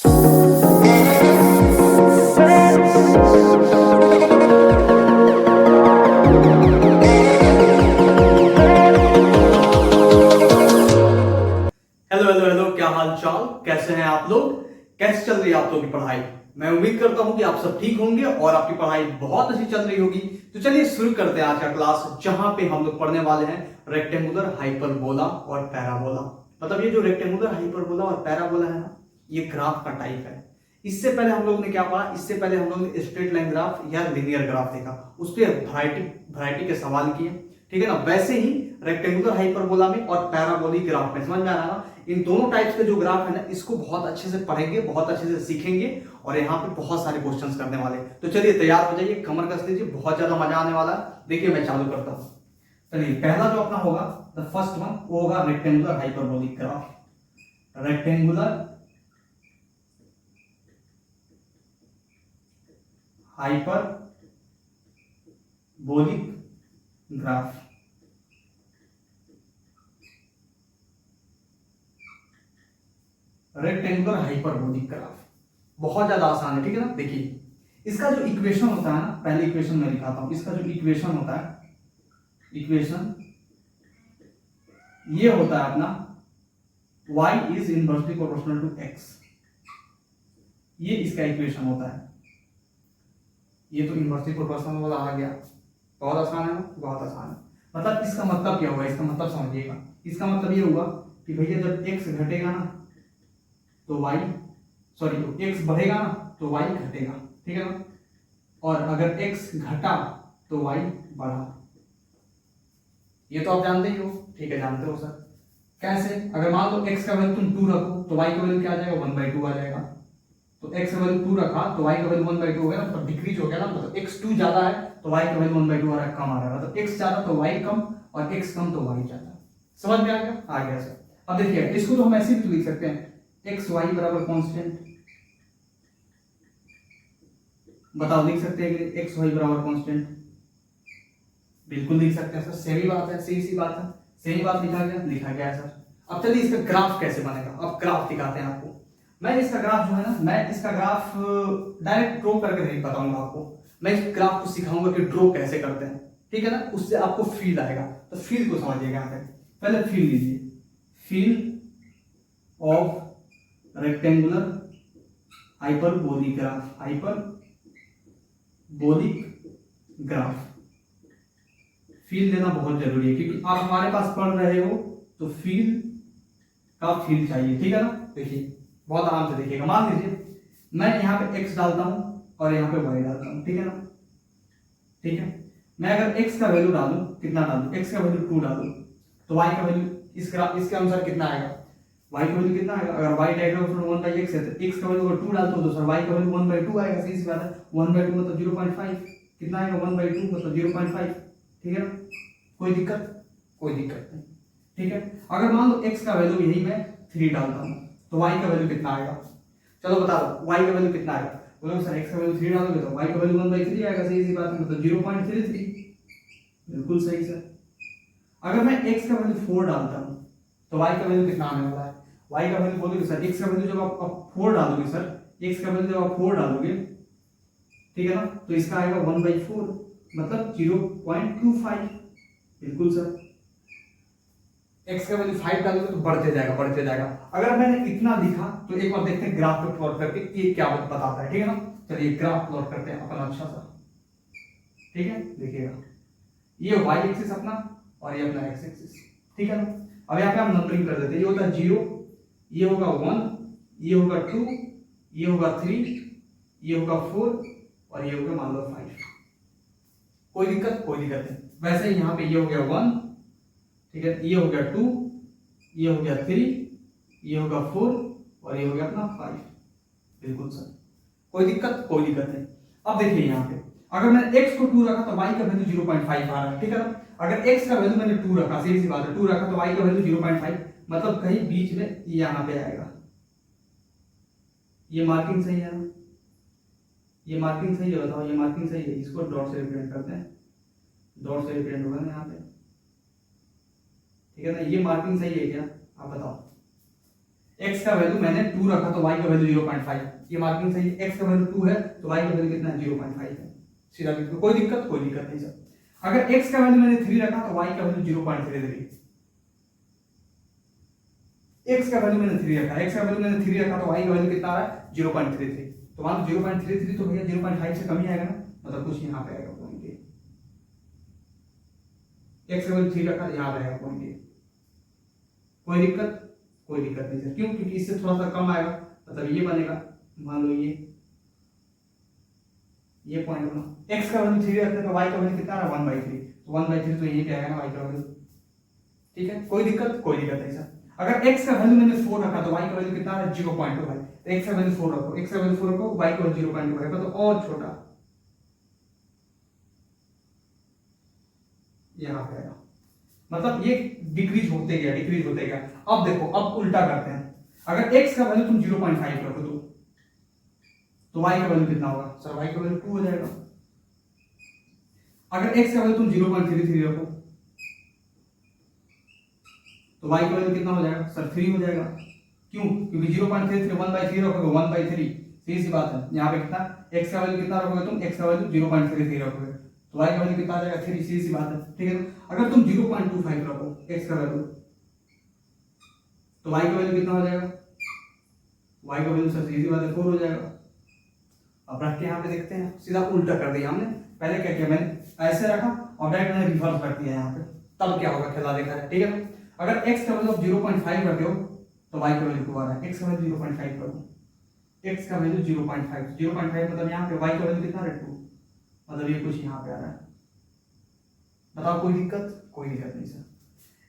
Hello hello hello, क्या हाल चाल, कैसे हैं आप लोग? कैसे चल रही है आप लोगों की पढ़ाई? मैं उम्मीद करता हूं कि आप सब ठीक होंगे और आपकी पढ़ाई बहुत अच्छी चल रही होगी। तो चलिए शुरू करते हैं आज का क्लास, जहां पे हम लोग पढ़ने वाले हैं रेक्टेंगुलर, हाइपरबोला और पैराबोला। मतलब ये जो रेक्टेंगुलर, हाइपरबोला और पैराबोला है ना, ये ग्राफ का टाइप है। इससे पहले हम लोग ने क्या पढ़ा? इससे पहले हम लोग ने स्ट्रेट लाइन ग्राफ या लिनियर ग्राफ देखा, उस पर वैरायटी के सवाल किए, ठीक है ना। वैसे ही रेक्टेंगुलर, हाइपरबोला में और पैराबोलिक ग्राफ में, समझ में आ रहा है ना, इन दोनों टाइप्स के जो ग्राफ है ना, इसको बहुत अच्छे से पढ़ेंगे, बहुत अच्छे से सीखेंगे और यहाँ पे बहुत सारे क्वेश्चंस करने वाले। तो चलिए तैयार हो जाइए, कमर कस लीजिए, बहुत ज्यादा मजा आने वाला है। देखिए मैं चालू करता हूँ। चलिए पहला जो अपना होगा, द फर्स्ट वन, वो होगा rectangular hyperbolic graph. Rectangular hyperbolic graph. Rectangular hyperbolic graph बहुत ज्यादा आसान है, ठीक है ना। देखिए इसका जो इक्वेशन होता है ना, पहले इक्वेशन में लिखाता हूं। इसका जो इक्वेशन होता है, इक्वेशन ये होता है अपना y is inversely proportional to x। ये इसका इक्वेशन होता है। ये तो इनवर्सली प्रोपोर्शनल वाला आ गया, बहुत आसान है ना, बहुत आसान है। मतलब इसका मतलब क्या होगा, इसका मतलब समझिएगा। इसका मतलब ये होगा कि भैया जब x घटेगा ना तो y, सॉरी x बढ़ेगा ना तो y घटेगा, ठीक है ना। और अगर x घटा तो y बढ़ा। ये तो आप जानते ही हो, ठीक है, जानते हो सर। कैसे? अगर मान लो x का वैल्यू तुम 2 रखो तो y का वैल्यू क्या आ जाएगा, 1/2 आ जाएगा। तो x का वैल्यू 2 रखा तो y का वैल्यू 1/2 हो गया ना, तो डिक्रीज हो गया ना। मतलब x 2 ज्यादा है तो y का वैल्यू 1/2 आ रहा है, कम आ रहा है। मतलब x ज्यादा तो y कम और x कम तो y ज्यादा। समझ में आ गया? आ गया सर। अब देखिए इसको तो हम ऐसे भी लिख सकते हैं, x y बराबर कांस्टेंट। बताओ लिख सकते हैं कि एक्स वाई बराबर कांस्टेंट? बिल्कुल लिख सकते हैं सर, सही बात है, सही सी बात है, सही बात लिखा गया, लिखा गया है सर। अब चलिए इसका ग्राफ कैसे बनेगा, अब ग्राफ दिखाते हैं आपको। मैं इसका ग्राफ जो है ना, मैं इसका ग्राफ डायरेक्ट ड्रॉ करके नहीं बताऊंगा आपको। मैं इस ग्राफ को सिखाऊंगा कि ड्रॉ कैसे करते हैं, ठीक है ना। उससे आपको फील आएगा। तो फील को समझिएगा यहाँ पे। पहले फील लीजिए, feel of rectangular hyperbolic graph, hyperbolic graph. Feel देना बहुत जरूरी है, क्योंकि आप हमारे पास पढ़ रहे हो तो फील का फील चाहिए, ठीक है ना। देखिए बहुत आराम से देखिएगा। मान लीजिए मैं यहाँ पे x डालता हूं और यहाँ पे y डालता हूं, ठीक है ना। ठीक है, मैं अगर x का वैल्यू डालूं, कितना डालूं, x का वैल्यू 2 डालूं तो y का वैल्यू इसके अनुसार कितना आएगा, y का वैल्यू कितना आएगा। अगर y डायरेक्ट 1/x है तो x का वैल्यू अगर 2 डालते हो तो सर y का वैल्यू 1/2 आएगा। सही सी बात है, 1/2 मतलब 0.5, कितना आएगा 1/2 मतलब 0.5, ठीक है ना। कोई दिक्कत? कोई दिक्कत नहीं, ठीक है। अगर मान लो x का वैल्यू यही मैं 3 डालता हूं तो y का वैल्यू कितना आएगा? चलो बता दो y का वैल्यू कितना आएगा। बोलो सर x का वैल्यू 3 डालोगे तो y का वैल्यू 1/3 आएगा। सही सी बात है, मतलब 0.33, बिल्कुल सही सर। अगर मैं x का वैल्यू 4 डालता हूं तो y का वैल्यू कितना आने वाला है? y का वैल्यू बोलोगे सर, x का वैल्यू जब आप 4 डालोगे सर, x का वैल्यू जब आप 4 डालोगे, ठीक है ना, तो इसका आएगा 1/4 मतलब 0.25, बिल्कुल सर। x का वैल्यू 5 डालोगे तो बढ़ते जाएगा, बढ़ते जाएगा। अगर मैंने इतना लिखा तो एक बार देखते हैं ग्राफ पे प्लॉट करके ये क्या बताता है, ठीक है ना। चलिए ग्राफ प्लॉट करते हैं अपना अच्छा सा, ठीक है। देखिएगा ये y एक्सिस अपना और ये अपना x एक्सिस, ठीक है ना। अब यहाँ पे हम नंबरिंग कर देते हैं। ये होगा 0, ये होगा 1, ये होगा 2, ये होगा 3, ये होगा 4 और ये होगा मान लो 5। कोई दिक्कत? कोई दिक्कत नहीं। वैसे ही यहाँ पे ये हो गया 1, ठीक है, ये हो गया 2, ये हो गया 3, ये होगा 4 और ये हो गया अपना 5, बिल्कुल सर। कोई दिक्कत? कोई दिक्कत नहीं। अब देखिए यहाँ पे अगर मैंने x को 2 रखा तो y का वैल्यू 0.5 आ रहा है, ठीक है ना। अगर x का वैल्यू मैंने 2 रखा, सीधी सी बात है, 2 रखा तो y का वैल्यू 0.5 मतलब कहीं बीच में यहाँ पे आएगा। ये मार्किंग सही है ना? ये मार्किंग सही है? बताओ ये मार्किंग सही है? इसको डॉट से रिप्रेजेंट करते हैं, डॉट से रिप्रेजेंट होगा ना यहाँ पे, ठीक है ना। ये मार्किंग सही है क्या, आप बताओ। x का वैल्यू मैंने 2 रखा तो y का वैल्यू 0.5, ये मार्किंग सही है। x का वैल्यू 2 है तो y का वैल्यू कितना है 0.5 है, सीधा बिल्कुल कोई दिक्कत नहीं सर। अगर x का वैल्यू मैंने 3 रखा तो y का वैल्यू 0.33, x का वैल्यू मैंने 3 रखा, x का वैल्यू मैंने 3 रखा तो y का वैल्यू कितना आ रहा है 0.33, तो मान लो 0.33 तो भैया 0.5 से कम ही आएगा ना, मतलब कुछ यहाँ पे आएगा पॉइंट ये, x का वैल्यू 3 रखा यहाँ पे आएगा पॉइंट ये, कोई दिक्कत नहीं सर। क्यों? क्योंकि इससे थोड़ा सा कम आएगा, मतलब ये बनेगा, मान लो ये पॉइंट बना। x का वैल्यू 3 रखते हैं तो y का वैल्यू कितना है 1/3, तो 1/3 तो यही पे आएगा ना y का वैल्यू, ठीक है, कोई दिक्कत नहीं सर। अगर x का वैल्यू मैंने 4 रखा तो y का वैल्यू कितना है 0.25, तो x का वैल्यू 4 रखो, y का वैल्यू 0.2 है तो और छोटा यहाँ पे आएगा, मतलब ये डिक्रीज होते गया। अब देखो, अब उल्टा करते हैं, अगर x का वैल्यू तुम 0.5 रखो तो y का वैल्यू कितना होगा सर, y का वैल्यू 2 हो जाएगा। अगर x का वैल्यू तुम 0.33 रखो तो y का वैल्यू कितना हो जाएगा सर 3 हो जाएगा। क्यों? क्योंकि 0.33 1/3 रखोगे 1/3, सीधी सी बात है। यहाँ पे कितना x का वैल्यू कितना रखोगे तुम, x का वैल्यू 0.33 रखोगे तो y का वैल्यू कितना आ जाएगा 3, सीधी सी बात है, ठीक है। अगर तुम 0.25 रखो x का वैल्यू तो y का वैल्यू कितना हो जाएगा, y का वैल्यू सर सीधी बात है 4 हो जाएगा। अब रख के यहाँ पे देखते हैं, सीधा उल्टा कर दिया हमने, पहले क्या किया मैंने ऐसे रखा और डायरेक्ट मैंने रिवर्स रख दिया यहाँ पे, तब क्या होगा खेला देखा है, ठीक है। अगर x का वैल्यू 0.5 रखे हो तो y का वैल्यू 2 आ रहा है, x का वैल्यू 0.5 करो, x का वैल्यू 0.5 मतलब यहाँ पे y का वैल्यू कितना है 2, मतलब ये कुछ यहाँ पे आ रहा है, बताओ कोई दिक्कत नहीं सर।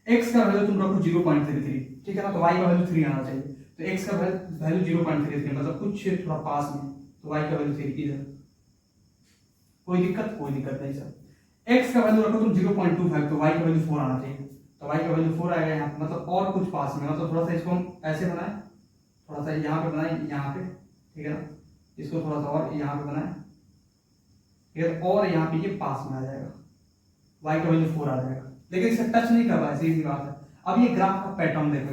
x का वैल्यू तुम रखो 0.33, ठीक है ना, तो y का वैल्यू 3 आना चाहिए, तो x का वैल्यू 0.33 मतलब कुछ थोड़ा पास में, तो y का वैल्यू 3 इधर, कोई दिक्कत नहीं सर। x का वैल्यू रखो तुम 0.25 तो y का वैल्यू 4 आना चाहिए, तो y का वैल्यू 4 आएगा यहाँ पे, मतलब और कुछ पास में, मतलब थोड़ा सा इसको हम ऐसे बनाए, थोड़ा सा यहाँ पे बनाए, यहाँ पे, ठीक है ना, इसको थोड़ा सा और यहाँ पे बनाए, ठीक है, और यहाँ पे ये पास में आ जाएगा, y का वैल्यू 4 आ जाएगा, लेकिन इसे टच नहीं कर रहा है, सीधी बात है। अब ये ग्राफ का पैटर्न देखो,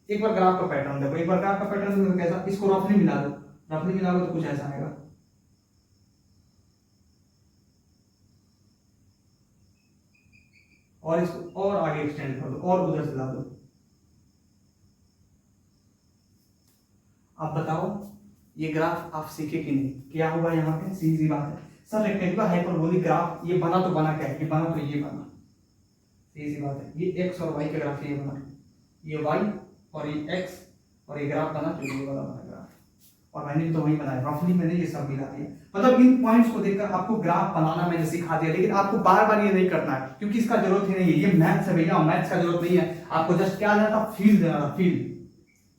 एक बार ग्राफ का पैटर्न देखो, कैसा, इसको रफली मिला दो तो कुछ ऐसा आएगा, और इसको और आगे एक्सटेंड कर दो और उधर से ला दो। अब बताओ ये ग्राफ आप सीखे कि नहीं, क्या हुआ यहाँ पे, सीधी बात है सर, रेक्टेंगुलर हाइपरबोलिक ग्राफ ये बना तो बना क्या है, ये बना, सीधी बात है, ये x और y का ग्राफ ये बना, ये y और ये x और ये ग्राफ बना, तो ये वाला बना ग्राफ, और मैंने तो वही बनाया, रफली मैंने ये सब मिला दिया, मतलब इन पॉइंट्स को देखकर आपको ग्राफ बनाना मैंने सिखा दिया, लेकिन आपको बार बार ये नहीं करना है क्योंकि इसका जरूरत ही नहीं है, ये मैथ्स है भैया, मैथ्स का जरूरत नहीं है, आपको जस्ट क्या देना था, फील देना था, फील,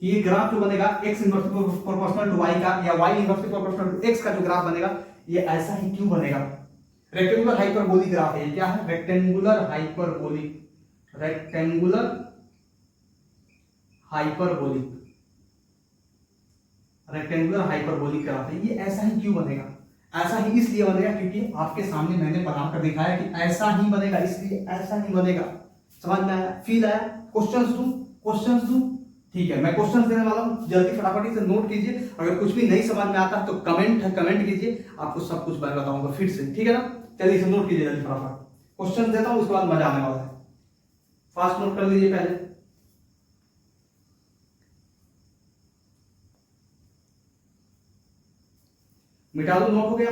ये ग्राफ जो बनेगा x inversely proportional to y का या y inversely proportional to x का जो ग्राफ बनेगा ये ऐसा ही क्यों बनेगा, रेक्टेंगुलर हाइपरबोलिक ग्राफ है, क्या है, रेक्टेंगुलर हाइपरबोलिक ग्राफ है, ये ऐसा ही क्यों बनेगा, ऐसा ही इसलिए बनेगा क्योंकि आपके सामने मैंने बनाकर दिखाया कि ऐसा ही बनेगा, इसलिए ऐसा ही बनेगा, समझ में आया, फील आया। क्वेश्चंस दूं, ठीक है, मैं क्वेश्चंस देने वाला हूं, जल्दी फटाफट से नोट कीजिए, अगर कुछ भी नहीं समझ में आता है तो कमेंट कीजिए, आपको सब कुछ मैं बताऊंगा फिर से, ठीक है ना। चलिए इसे नोट कीजिए जल्दी फटाफट, क्वेश्चन देता हूं उसके बाद मजा आने वाला है, फास्ट नोट कर लीजिए पहले। मिटा दो, नोट हो गया,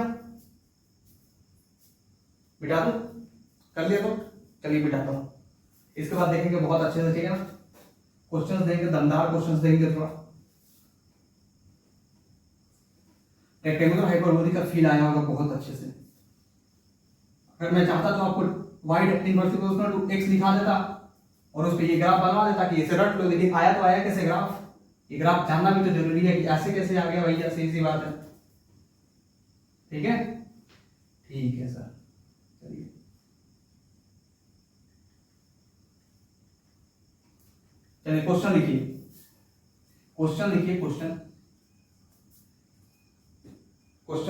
मिटा दो, कर लिया तो चलिए मिटाता हूं, इसके बाद देखेंगे बहुत अच्छे से, ठीक है ना, क्वेश्चंस देंगे, दमदार क्वेश्चंस देंगे, थोड़ा रेक्टेंगुलर हाइपरबोलिक का फील आया होगा बहुत अच्छे से। अगर मैं चाहता तो आपको y inversely proportional to x लिखा देता और उस पे ये ग्राफ बनवा देता कि इसे रट लो, लेकिन आया तो आया कैसे ग्राफ, ये ग्राफ जानना भी तो जरूरी है कि ऐसे कैसे आ गया भैया, सीधी सी बात है, ठीक है सर, चलिए क्वेश्चन लिखिए, क्वेश्चन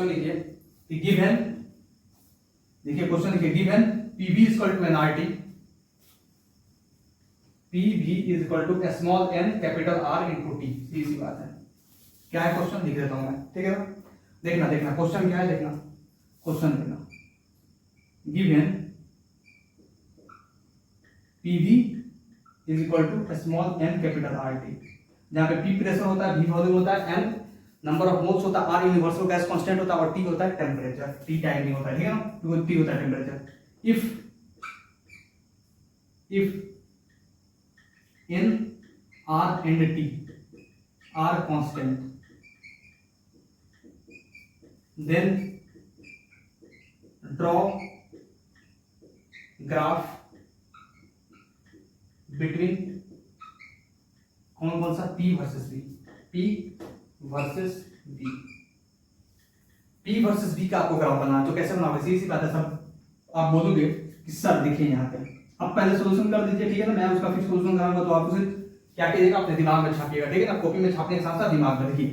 लिखिए, गिवन, देखिए क्वेश्चन लिखिए, given PV equal to NRT, P V is equal to small N capital R into T. सीधी सी बात है। क्या है क्वेश्चन लिख देता हूं मैं, ठीक है ना। देखना देखना क्वेश्चन क्या है, देखना क्वेश्चन देखना। Given P V is equal to small N capital R T, जहां पे पी प्रेशर होता है, वी वॉल्यूम होता है, एन नंबर ऑफ मोल्स होता है, आर यूनिवर्सल गैस कांस्टेंट होता है और टी होता है टेम्परेचर। टी टाइम नहीं होता है, ठीक है ना, टी होता है temperature. If in R and T are constant, then draw graph between कौन सा P versus V। P versus V, P versus V का आपको ग्राफ बनाना। तो कैसे बनाओगे, सीधी सी बात है, सब आप बोलोगे कि सर देखिए यहाँ पे, अब पहले सोल्यूशन कर दीजिए, ठीक है ना, मैं उसका फिर सोल्यूशन कराऊंगा। तो आप उसे क्या कीजिएगा, अपने दिमाग में छापिएगा, ठीक है ना, कॉपी में छापने के साथ साथ दिमाग में लिखिए।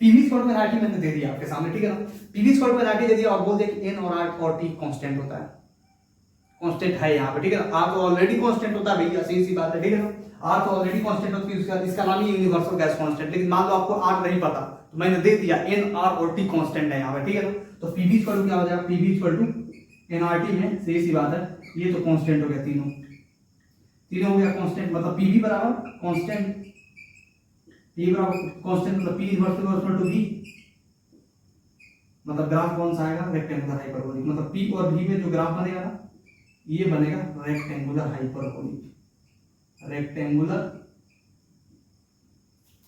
पीवी स्क्वायर में एनआरटी मैंने दे दिया आपके सामने, ठीक है ना। पीवी स्क्वायर में एनआरटी दे दिया और बोल दिया कि एन और आर और टी कांस्टेंट होता है, कांस्टेंट है यहाँ पे, ठीक है ना। आर तो ऑलरेडी कांस्टेंट होता है भैया, सीधी सी बात है, ठीक है ना। आर तो ऑलरेडी कांस्टेंट होती है, इसका नाम ही यूनिवर्सल गैस कांस्टेंट। लेकिन मान लो आपको आर नहीं पता, तो मैंने दे दिया एन आर और टी कांस्टेंट है यहाँ पे, ठीक है ना। तो पीवी स्क्वायर क्या हो जाएगा, पीवी स्क्वायर टू एनआरटी में, सीधी सी बात है, ये तो कांस्टेंट हो गया, तीनों हो गया कांस्टेंट, मतलब पी भी बराबर कांस्टेंट, पी बराबर कांस्टेंट मतलब पी इनवर्स टू वी, मतलब ग्राफ कौन सा आएगा, रेक्टेंगुलर हाइपरबोलिक। मतलब पी और वी में जो ग्राफ बनेगा ना, ये बनेगा रेक्टेंगुलर हाइपरबोलिक, रेक्टेंगुलर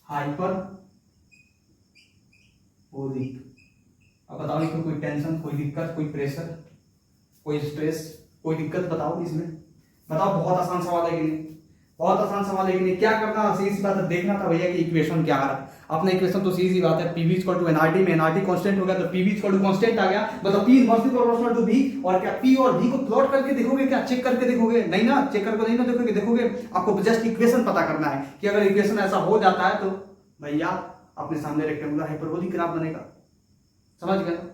हाइपरबोलिक। अब बताओ इसमें कोई टेंशन, कोई दिक्कत, कोई प्रेशर, कोई स्ट्रेस, कोई दिक्कत बताओ इसमें, बताओ। बहुत आसान सवाल है कि नहीं, बहुत आसान सवाल है कि नहीं। क्या करना, सीधी सी बात है, देखना था भैया कि इक्वेशन क्या आ रहा है। अपने इक्वेशन तो सीधी सी बात है, पीवी इक्वल टू एनआरटी में एनआरटी कांस्टेंट हो गया, तो पीवी इक्वल टू कांस्टेंट आ गया, मतलब P inversely proportional to V. और क्या पी और वी को प्लॉट करके देखोगे, क्या चेक करके देखोगे, नहीं ना, चेक करके नहीं ना देखोगे, देखोगे आपको जस्ट इक्वेशन पता करना है कि अगर इक्वेशन ऐसा हो जाता है तो भैया अपने सामने रेक्टेंगुलर हाइपरबोलिक ग्राफ बनेगा। समझ गया ना,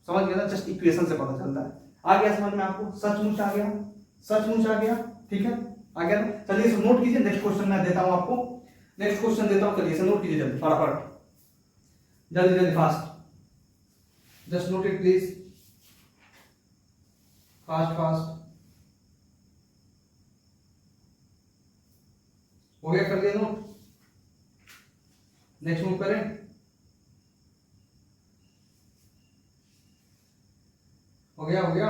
समझ गया ना, जस्ट इक्वेशन से पता चलता है। आ गया समझ में आपको, सचमुच आ गया, सचमुच आ गया, ठीक है, आ गया ना। चलिए इसे नोट कीजिए, नेक्स्ट क्वेश्चन मैं देता हूं आपको, नेक्स्ट क्वेश्चन देता हूं, चलिए इसे नोट कीजिए जल्दी, फटाफट, जल्दी जल्दी, fast, just note it please, fast fast. हो गया, कर लिया नोट, नेक्स्ट मूव करें। हो गया, हो गया,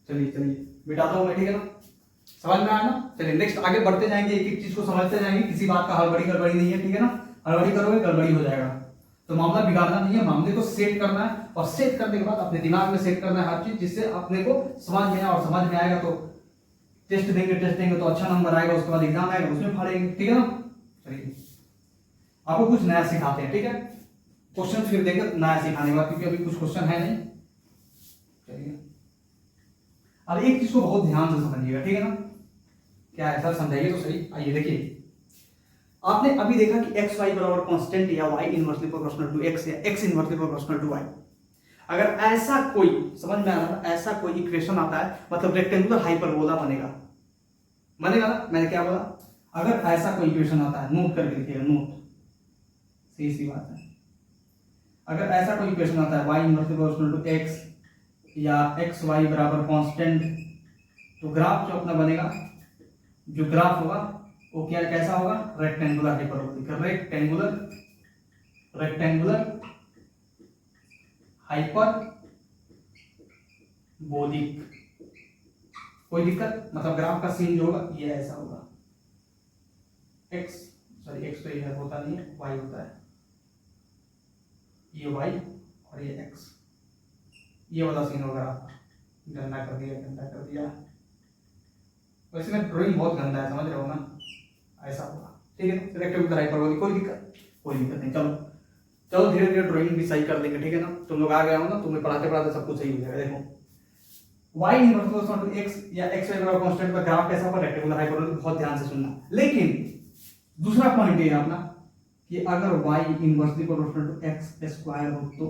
चलिए चलिए मिटाता हूं मैं, ठीक है ना, समझ में आया ना। चलिए नेक्स्ट आगे बढ़ते जाएंगे, एक एक चीज को समझते जाएंगे, किसी बात का हड़बड़ी गड़बड़ी नहीं है, ठीक है ना। हड़बड़ी करोगे गड़बड़ी हो जाएगा। तो मामला बिगाड़ना नहीं है, मामले को सेट करना है, और सेट करने के बाद अपने दिमाग में सेट करना है हर चीज, जिससे अपने को समझ में आए, और समझ में आएगा तो टेस्ट देंगे तो अच्छा नंबर आएगा, उसके बाद एग्जाम आएगा उसमें फाड़ेंगे, ठीक है ना। चलिए आपको कुछ नया सिखाते हैं, ठीक है, क्वेश्चन फिर देंगे नया सिखाने के बाद, क्योंकि अभी कुछ क्वेश्चन है नहीं। चलिए अब एक चीज को बहुत ध्यान से समझिएगा, ठीक है ना। क्या है सर, समझाइए तो सही। आइए देखिए, आपने अभी देखा कि एक्स वाई बराबर कांस्टेंट या Y inversely proportional to X या X inversely proportional to Y. अगर ऐसा कोई, समझ में आ रहा है, ऐसा कोई इक्वेशन आता है, मतलब रेक्टेंगुलर हाइपरबोला बनेगा, बनेगा ना। मैंने क्या बोला, अगर ऐसा कोई इक्वेशन आता है, नोट करके लिखिएगा, नोट, सही सी बात है। अगर ऐसा कोई इक्वेशन आता है, Y inversely proportional to X या एक्स वाई बराबर कांस्टेंट, तो ग्राफ जो अपना बनेगा, जो ग्राफ होगा वो क्या, कैसा होगा, रेक्टेंगुलर हाइपरबोलिक, रेक्टेंगुलर हाइपरबोलिक। कोई दिक्कत, मतलब ग्राफ का सीन जो होगा ये ऐसा होगा, एक्स तो ये होता नहीं है, वाई होता है, ये वाई और ये एक्स, ये वाला सीन होगा आपका। गंदा कर दिया, गंदा कर दिया, वैसे में ड्राइंग बहुत गंदा है, समझ रहे हो ना, ऐसा होगा, ठीक है। रेक्टेंगुलर हाइपरबोलिक, कोई दिक्कत नहीं, चलो चलो धीरे धीरे ड्राइंग भी सही कर लेंगे, ठीक है ना। तुम लोग आ गए हो ना, तुम्हें पढ़ाते पढ़ाते सब कुछ सही हो जाएगा। देखो y inverse proportional to x या x y बराबर कांस्टेंट का ग्राफ कैसा होगा, रेक्टेंगुलर हाइपरबोलिक। बहुत ध्यान से सुनना। लेकिन दूसरा पॉइंट ये अपना कि अगर y inversely proportional to x square हो तो,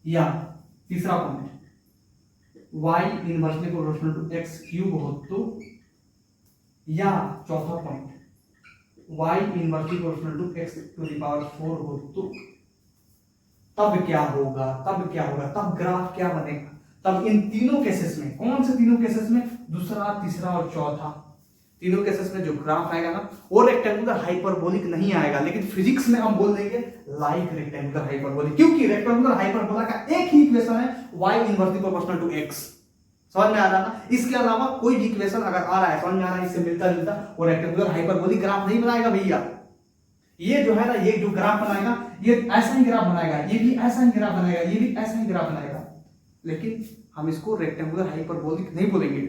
या तीसरा point y inversely proportional to x cube हो तो, या चौथा point y inversely proportional to x to the power 4 हो तो तब क्या होगा, तब ग्राफ क्या बनेगा? तब इन तीनों केसेस में, कौन से तीनों केसेस में? दूसरा, तीसरा और चौथा, तीनों केसेस में जो ग्राफ आएगा ना वो रेक्टेंगुलर हाइपरबोलिक नहीं आएगा, लेकिन फिजिक्स में हम बोल देंगे लाइक रेक्टेंगुलर हाइपरबोलिक, क्योंकि रेक्टेंगुलर हाइपरबोला का एक ही इक्वेशन है y inversely proportional to x। समझ में आ रहा ना? इसके अलावा कोई भी इक्वेशन अगर आ रहा है, समझ में आ रहा है, इससे मिलता जुलता, वो रेक्टेंगुलर हाइपरबोलिक ग्राफ नहीं बनाएगा भैया। ये जो है ना, ये जो ग्राफ बनाएगा ये ऐसा ही ग्राफ बनाएगा, ये भी ऐसा ही ग्राफ बनाएगा, ये भी ऐसा ही ग्राफ बनाएगा, लेकिन हम इसको रेक्टेंगुलर हाइपरबोलिक नहीं बोलेंगे।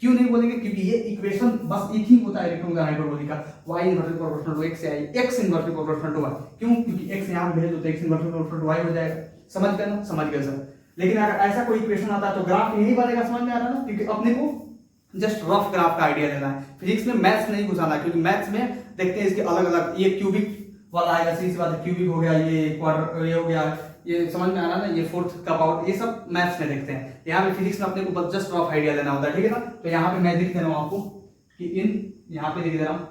क्यों नहीं बोलेंगे? क्योंकि ये इक्वेशन बस एक ही होता है रेक्टेंगुलर हाइपरबोलिक का, y inversely proportional to x है, x inversely proportional to y। क्यों? क्योंकि x यहां भेज दो तो x inversely proportional to y हो जाएगा। समझ गए ना? समझ गए सर। लेकिन अगर ऐसा कोई इक्वेशन आता है तो ग्राफ यही बनेगा। समझ में आ रहा है ना? क्योंकि अपने को जस्ट रफ ग्राफ का आइडिया लेना है, फिजिक्स में मैथ्स नहीं घुसाना, क्योंकि मैथ्स में देखते हैं इसके अलग अलग, ये क्यूबिक वाला आएगा, सीधी सी बात है, क्यूबिक हो गया, ये क्वाड्र, ये हो गया, ये समझ में आ रहा है ना, ये फोर्थ का पावर, ये सब मैथ्स में देखते हैं। यहाँ पे फिजिक्स में अपने को बस जस्ट रफ आइडिया लेना होता है, ठीक है ना? तो यहाँ पे मैं लिख दे रहा हूँ आपको कि इन, यहाँ पे लिख दे रहा हूँ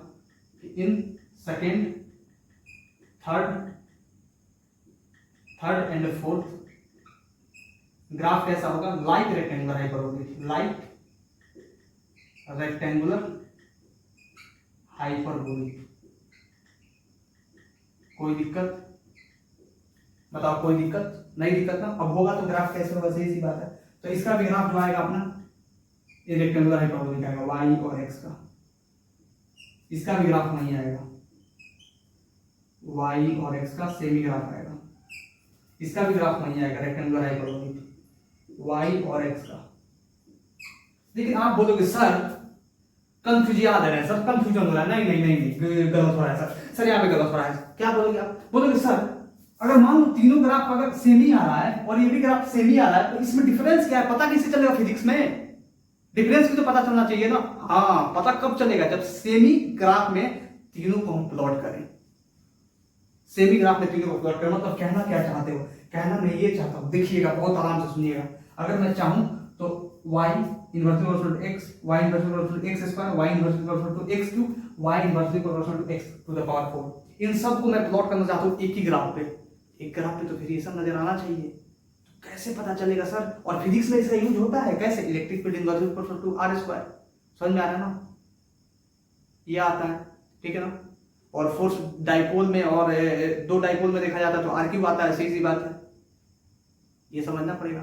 कि in second, third and fourth graph कैसा होगा? Like rectangular hyperbolic, like rectangular hyperbolic. कोई दिक्कत? बताओ, कोई दिक्कत? नहीं दिक्कत ना? अब होगा तो ग्राफ कैसे होगा? सही सी बात है। तो इसका भी ग्राफ जो आएगा अपना, ये रेक्टेंगुलर हाइपरबोलिक आएगा, y और x का। इसका भी ग्राफ नहीं आएगा, y और x का सेम ही ग्राफ आएगा। इसका भी ग्राफ नहीं आएगा रेक्टेंगुलर हाइपरबोलिक, y और x का। लेकिन आप बोलोगे सर कंफ्यूजन आ रहा है, सर कंफ्यूजन हो रहा है। नहीं नहीं नहीं नहीं, गलत हो रहा है सर यहाँ पे गलत हो रहा है। क्या बोलोगे आप? बोलोगे सर अगर मान लो तीनों ग्राफ अगर सेम ही आ रहा है और ये भी ग्राफ सेम ही आ रहा है, तो इसमें डिफरेंस क्या है? पता कैसे चलेगा? फिजिक्स में डिफरेंस भी तो पता चलना चाहिए ना। हाँ, पता कब चलेगा? जब सेमी ग्राफ में तीनों को हम प्लॉट करें। सेमी ग्राफ में तीनों को प्लॉट करें मतलब कहना क्या चाहते हो? कहना मैं ये चाहता हूं, देखिएगा बहुत आराम से सुनिएगा। अगर मैं चाहूं तो y inversely proportional to x, y inversely proportional to x square, y inversely proportional to x cube, y inversely proportional to x to the power 4, इन सब को मैं प्लॉट करना चाहता हूं एक ही ग्राफ पे। एक ग्राफ पे तो फिर ये सब नजर आना चाहिए। तो कैसे पता चलेगा सर? और फिजिक्स में इसका यूज होता है कैसे? Electric field inversely proportional to r square. समझ में आ रहा है ना? ये आता है, ठीक है ना? और फोर्स डाइपोल में और दो डाइपोल में देखा जाता है तो r क्यूब आता है। सही सी बात है, ये समझना पड़ेगा।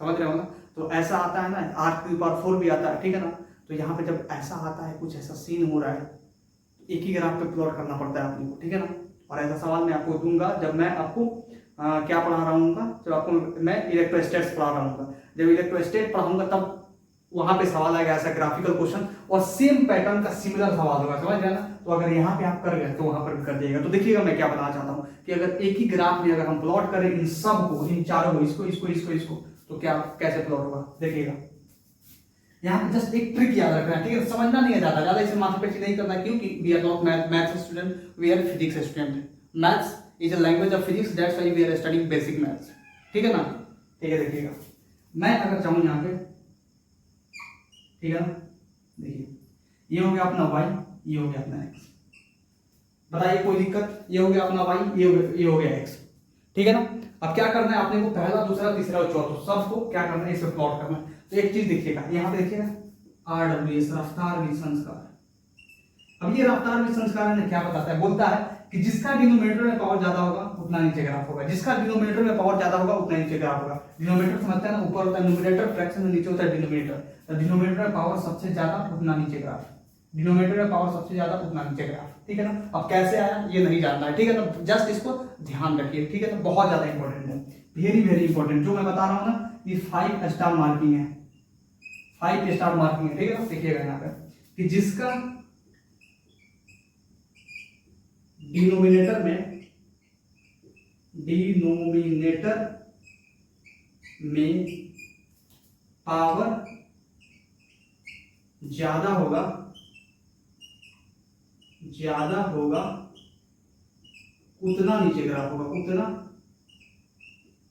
समझ रहे हो ना? तो ऐसा आता है ना, r की पावर 4 भी आता है, ठीक है ना? तो यहाँ पे जब ऐसा आता है, कुछ ऐसा सीन हो रहा है, एक ही ग्राफ पे प्लॉट करना पड़ता है अपने को, ठीक है ना? और ऐसा सवाल मैं आपको दूंगा जब मैं आपको क्या पढ़ा रहा हूँ, जब आपको मैं इलेक्ट्रोस्टैटिक्स पढ़ा रहा हूँ। जब इलेक्ट्रोस्टैटिक्स पढ़ाऊंगा तब वहां पे सवाल आएगा ऐसा ग्राफिकल क्वेश्चन, और सेम पैटर्न का सिमिलर सवाल होगा। समझ गए ना? तो अगर यहाँ पे आप कर गए तो वहां पर भी कर दिएगा। तो देखिएगा मैं क्या बताना चाहता हूँ कि अगर एक ही ग्राफ में अगर हम प्लॉट करें इन सब को, इन चारों को, इसको इसको इसको इसको, तो क्या कैसे प्लॉट होगा देखिएगा। यहाँ पे जस्ट एक ट्रिक याद रखना है, ठीक है? समझना नहीं है ज्यादा इसे माथापेची नहीं करना, क्योंकि we are not maths student, we are physics student. Maths is a language of physics, that's why we are studying basic maths, ठीक है ना? ठीक है, देखिएगा मैं अगर चाहूं यहाँ पे, ठीक है ना? देखिए ये हो गया अपना y, ये हो गया अपना x। बताइए कोई दिक्कत? ये हो गया अपना y, ये हो गया x, ठीक है ना? अब क्या करना है अपने को? पहला, दूसरा, तीसरा और चौथा सबको क्या करना है? इसे प्लॉट करना है। तो एक चीज देखिएगा, यहाँ पे देखिएगा RWS, रफ्तार विधि संस्कार। अब ये रफ्तार विधि संस्कार ने क्या बताता है? बोलता है कि जिसका डिनोमिनेटर में पावर ज्यादा होगा उतना नीचे ग्राफ होगा, जिसका डिनोमिनेटर में पावर ज्यादा होगा उतना नीचे ग्राफ होगा। डिनोमिनेटर समझते हैं ना, ऊपर होता है न्यूमरेटर, फ्रैक्शन में नीचे होता है डिनोमिनेटर। तो डिनोमिनेटर में पावर सबसे ज्यादा उतना नीचे ग्राफ, डिनोमिनेटर में पावर सबसे ज्यादा उतना नीचे ग्राफ, ठीक है ना? अब कैसे आया ये नहीं जानना है, ठीक है ना? जस्ट इसको ध्यान रखिए, ठीक है? तो बहुत ज्यादा इंपॉर्टेंट है, वेरी वेरी इंपॉर्टेंट जो मैं बता रहा हूँ ना, ये 5 स्टार मार्किंग है, 5 स्टार मार्किंग है, ठीक है ना? देखिएगा यहाँ पे कि जिसका डिनोमिनेटर में पावर ज्यादा होगा उतना नीचे ग्राफ होगा, उतना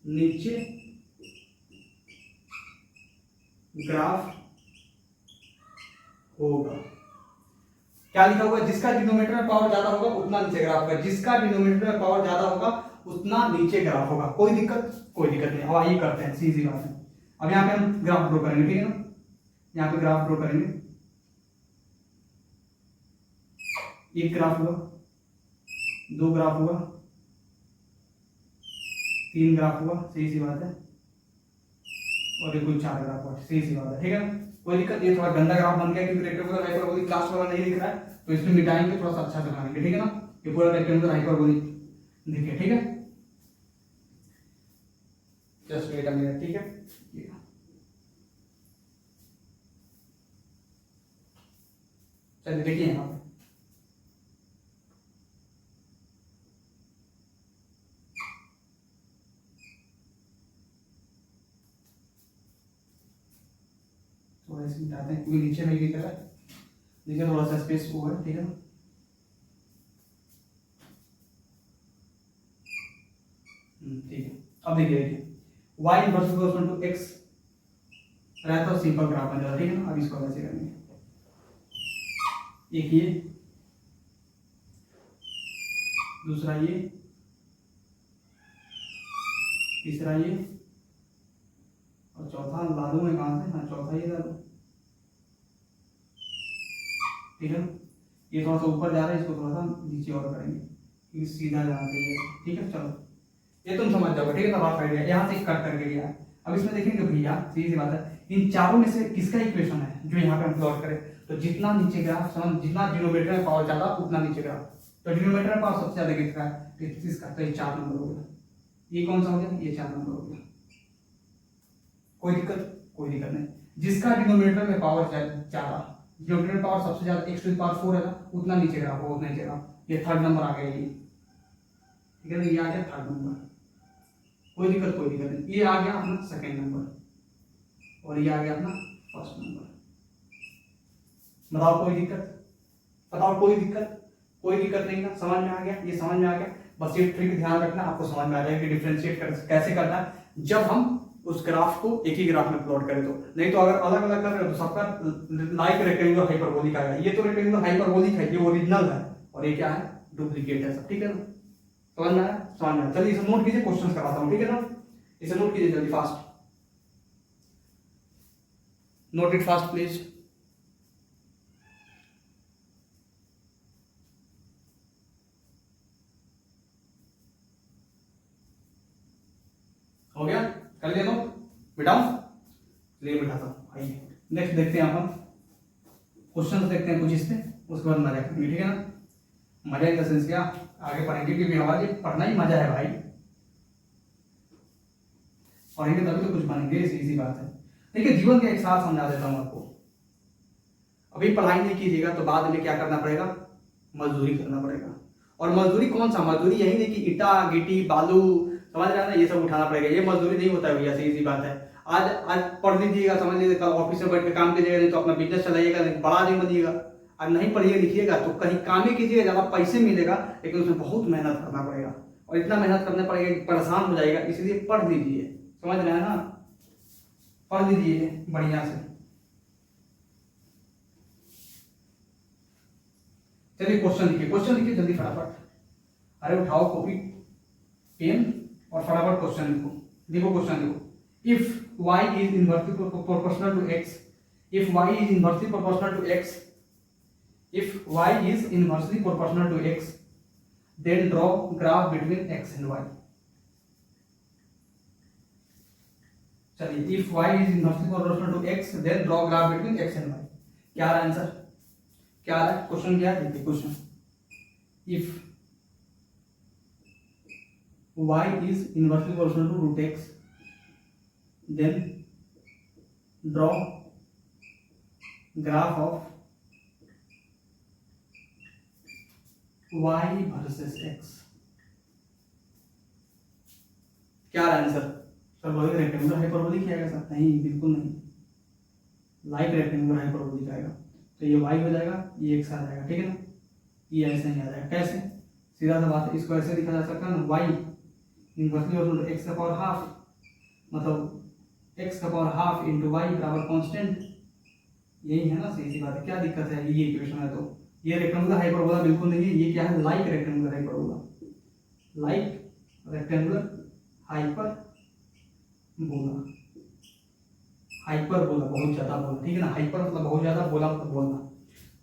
नीचे ग्राफ होगा। क्या लिखा हुआ है? जिसका डिनोमिनेटर में पावर ज्यादा होगा उतना नीचे ग्राफ होगा, जिसका डिनोमिनेटर में पावर ज्यादा होगा उतना नीचे ग्राफ होगा। कोई दिक्कत? कोई दिक्कत नहीं। अब आइए करते हैं, सीधी बात है। अब यहाँ पे हम ग्राफ ड्रॉ करेंगे, ठीक है ना। यहाँ पे ग्राफ ड्रॉ करेंगे, एक ग्राफ हुआ, दो ग्राफ हुआ, तीन ग्राफ हुआ, सही सी बात है, और ये कुल चार ग्राफ हुआ, सही सी बात है, ठीक है ना। कोई दिक्कत? ये थोड़ा गंदा ग्राफ बन गया क्योंकि रेक्टेंगुलर हाइपरबोलिक क्लास वाला नहीं दिख रहा है, तो इसमें मिटाएंगे, थोड़ा सा अच्छा से बनाएंगे, ठीक है ना। ये पूरा रेक्टेंगुलर हाइपरबोलिक दिखे, ठीक है। जस्ट वेट अ मिनट, ठीक है। चलिए देखिए यहाँ पे थोड़ा इसे मिटाते हैं क्योंकि नीचे नहीं दिख रहा है, नीचे थोड़ा सा स्पेस वो है, ठीक है ना। ठीक है। अब देखिए y inverse equal to x रहता है, सिंपल ग्राफ बन जाता है, ठीक है ना। अब इसको कैसे करेंगे? एक ये, दूसरा ये, तीसरा ये, और चौथा ला दूं मैं कहां से? हाँ, चौथा ये ला दूं, ठीक है ना। ये थोड़ा सा ऊपर जा रहा है, इसको थोड़ा सा नीचे और करेंगे क्योंकि सीधा जाना चाहिए, ठीक है। चलो ये तुम समझ जाओगे, ठीक है। तब आप आइडिया यहाँ से कट करके लिया है। अब इसमें देखेंगे भैया, सीधी सी बात है, इन चारों में से किसका इक्वेशन है जो यहाँ पे हम प्लॉट करें? तो जितना नीचे ग्राफ समझ, जितना डिनोमिनेटर में पावर ज्यादा उतना नीचे ग्राफ, तो डिनोमिनेटर में पावर सबसे ज्यादा किसका है? तो इसका, तो ये 4 नंबर हो गया। ये कौन सा हो गया? ये 4 नंबर हो गया। कोई दिक्कत? कोई दिक्कत नहीं। जिसका डिनोमिनेटर में पावर ज्यादा, डिनोमिनेटर पावर सबसे ज्यादा x टू द पावर 4 है ना, उतना नीचे ग्राफ होगा, उतना नीचे ग्राफ। ये थर्ड नंबर आ गया, ये ठीक है ना, ये आ गया थर्ड नंबर। कोई दिक्कत? कोई दिक्कत नहीं। ये आ गया अपना सेकंड नंबर और ये आ गया अपना फर्स्ट नंबर। बताओ कोई दिक्कत? बताओ कोई दिक्कत? कोई दिक्कत नहीं ना, समझ में आ गया? ये समझ में आ गया। बस ये ट्रिक ध्यान रखना, आपको समझ में आ जाएगा कि डिफरेंशिएट कैसे करना है जब हम उस ग्राफ को एक ही ग्राफ में प्लॉट करें तो। नहीं तो अगर अलग अलग कर रहे हो तो सबका लाइक रेक्टेंगुलर हाइपरबोलिक आएगा। ये तो रेक्टेंगुलर हाइपरबोलिक है, ये ओरिजिनल है, और ये क्या है? डुप्लीकेट है सब, ठीक है ना। समझ में आया? समझ में आया। चलिए इसे नोट कीजिए, क्वेश्चन कराता हूँ, ठीक है ना। इसे नोट कीजिए जल्दी, fast note it fast please. हो गया? कर लिया? नोट बिठाऊं? चलिए बिठाता हूँ। आइए नेक्स्ट देखते हैं, हम क्वेश्चन देखते हैं कुछ इस पे, उसके बाद मजा करेंगे, ठीक है ना। मजा इन द सेंस क्या, आगे पढ़ेंगे क्योंकि हमारा ये पढ़ना ही मजा है भाई, पढ़ेंगे तभी तो कुछ बनेंगे, इसी बात है। देखिए जीवन के एक साथ समझा देता हूँ आपको। अभी पढ़ाई नहीं कीजिएगा तो बाद में क्या करना पड़ेगा? मजदूरी करना पड़ेगा। और मजदूरी कौन सा? मजदूरी यही नहीं कि ईटा गिट्टी बालू, समझ रहे हैं ना, ये सब उठाना पड़ेगा। ये मजदूरी नहीं होता है भैया, सीधी बात है। आज आज पढ़ लीजिएगा, समझ लीजिए, कल ऑफिस में बैठ के काम कीजिएगा, नहीं तो अपना बिजनेस चलाइएगा, नहीं बड़ा आदमी बनिएगा। और नहीं पढ़िए लिखिएगा तो कहीं काम ही कीजिएगा, ज्यादा पैसे मिलेगा लेकिन उसमें बहुत मेहनत करना पड़ेगा, और इतना मेहनत करना पड़ेगा कि परेशान हो जाएगा। इसलिए पढ़ लीजिए, समझ रहे हैं ना, पढ़ लीजिए बढ़िया से। चलिए क्वेश्चन लिखिए, क्वेश्चन लिखिए जल्दी फटाफट। अरे उठाओ कॉपी पेन और फटाफट क्वेश्चन लिखो। देखो क्वेश्चन लिखो, if y is inversely proportional to x, if y is inversely proportional to x, if y is inversely proportional to x, then draw graph between x and y. चलिए, if y is inversely proportional to x, then draw graph between x and y. क्या है answer? क्या है question? क्या है? देखिए question, if y is inversely proportional to root x, then draw graph of y versus x. क्या answer? Sir बोले rectangular hyperbolic आएगा सर? नहीं, बिल्कुल नहीं, लाइक रेक्टेंगुलर हाइपरबोलिक आएगा। तो ये y हो जाएगा, ये x आ जाएगा, ठीक है ना। ये ऐसे ही आ जाएगा। कैसे? सीधा सा बात है, इसको ऐसे लिखा जा सकता है ना, y inversely proportional to x का पावर हाफ, मतलब एक्स का पावर हाफ इंटू वाई बराबर कॉन्स्टेंट, यही है ना, सही सी बात है, क्या दिक्कत है, ये इक्वेशन है। तो ये रेक्टेंगुलर हाइपरबोला बिल्कुल नहीं है, ये क्या है, like rectangular hyperbola, like rectangular hyperbola, hyperbola बहुत ज्यादा बोला, ठीक है ना, हाइपर मतलब बहुत ज्यादा, बोला मतलब बोलना,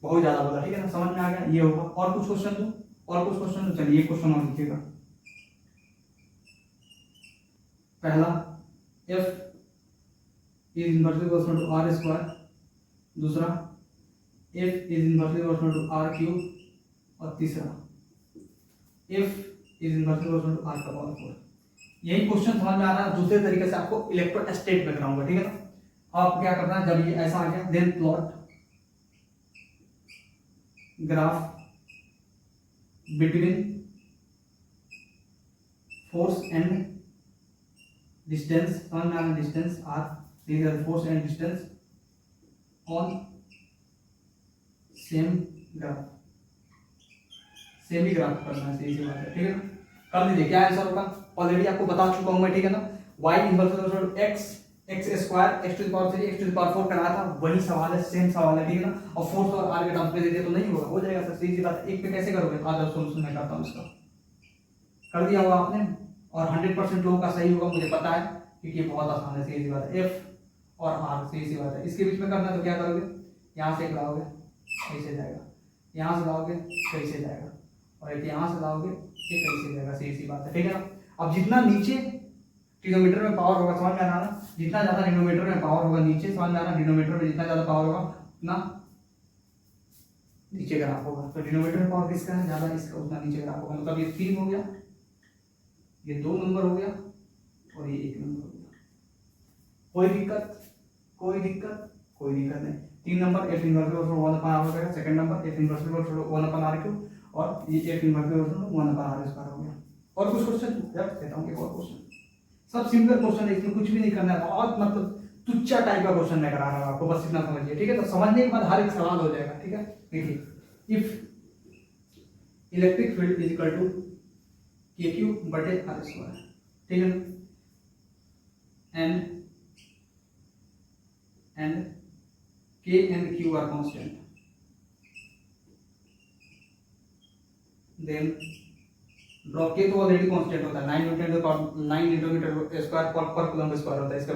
बहुत ज्यादा बोला, ठीक है ना, समझ में आ गया, ये होगा। और कुछ क्वेश्चन दो, और कुछ क्वेश्चन दो, चलिए क्वेश्चन और लिखिएगा। पहला f is inversely proportional to R square, दूसरा f is inversely proportional to R cube, और तीसरा f is inversely proportional to R का पावर 4। यही क्वेश्चन समझ में आ रहा है, दूसरे तरीके से आपको इलेक्ट्रोस्टैटिक में कराऊंगा, ठीक है ना। आप क्या करना है, जब ये ऐसा आ गया, then plot graph between force and distance, समझ में आ रहा है, distance R, force and distance on same graph, same ही ग्राफ करना है, सही सी बात है, ठीक है ना। कर लीजिए, क्या आंसर होगा, ऑलरेडी आपको बता चुका हूं मैं, ठीक है ना। y inverse X, X square, X to the power 3, X to the power 4 कराया था, वही सवाल है, सेम सवाल है, ठीक है ना। और फोर्स और आर के टर्म्स में दे दिया तो नहीं होगा, हो जाएगा सर, सही सी बात है। एक पे कैसे करोगे, आधा सोल्यूशन मैं करता हूं इसका, कर दिया होगा आपने, और 100% लोगों का सही होगा, मुझे पता है, क्योंकि ये बहुत आसान है, सही सी बात है। एफ और आर, सही सी बात है। इसके बीच में करना है तो क्या करोगे, यहाँ से एक लाओगे, कैसे जाएगा, यहाँ से लाओगे, कैसे जाएगा, और एक यहाँ से लाओगे, ये कैसे जाएगा, सही सी बात है, ठीक है ना। अब जितना नीचे डिनोमीटर में पावर होगा, समझ में आ रहा ना, जितना ज्यादा डिनोमीटर में पावर होगा नीचे, समझ में आ रहा, डिनोमीटर में जितना ज्यादा पावर होगा उतना नीचे ग्राफ होगा। तो डिनोमीटर में पावर किसका है ज्यादा, इसका, उतना नीचे ग्राफ होगा। मतलब ये 3 हो गया, ये 2 नंबर हो गया, और ये 1 नंबर हो गया। कोई दिक्कत, कोई दिक्कत, कोई दिक्कत नहीं। 3 नंबर f इनवर्स 1/r हो गया, second number f inverse 1/r3, और ये f इनवर्स 1/r² हो गया। और कुछ क्वेश्चन देता हूं, एक और क्वेश्चन, सब सिंपल क्वेश्चन है, इसमें कुछ भी नहीं करना है, बहुत मतलब तुच्चा टाइप का क्वेश्चन मैं करा रहा हूं आपको, बस इतना समझिए, ठीक है। तो समझने के बाद हर एक सवाल हो जाएगा, ठीक है। देखिए, if electric field is equal to KQ बटे r², ठीक है ना, and K and Q are constant, then draw K तो ऑलरेडी कांस्टेंट होता है, 9 न्यूटन स्क्वायर पर कूलम्ब स्क्वायर होता है इसका,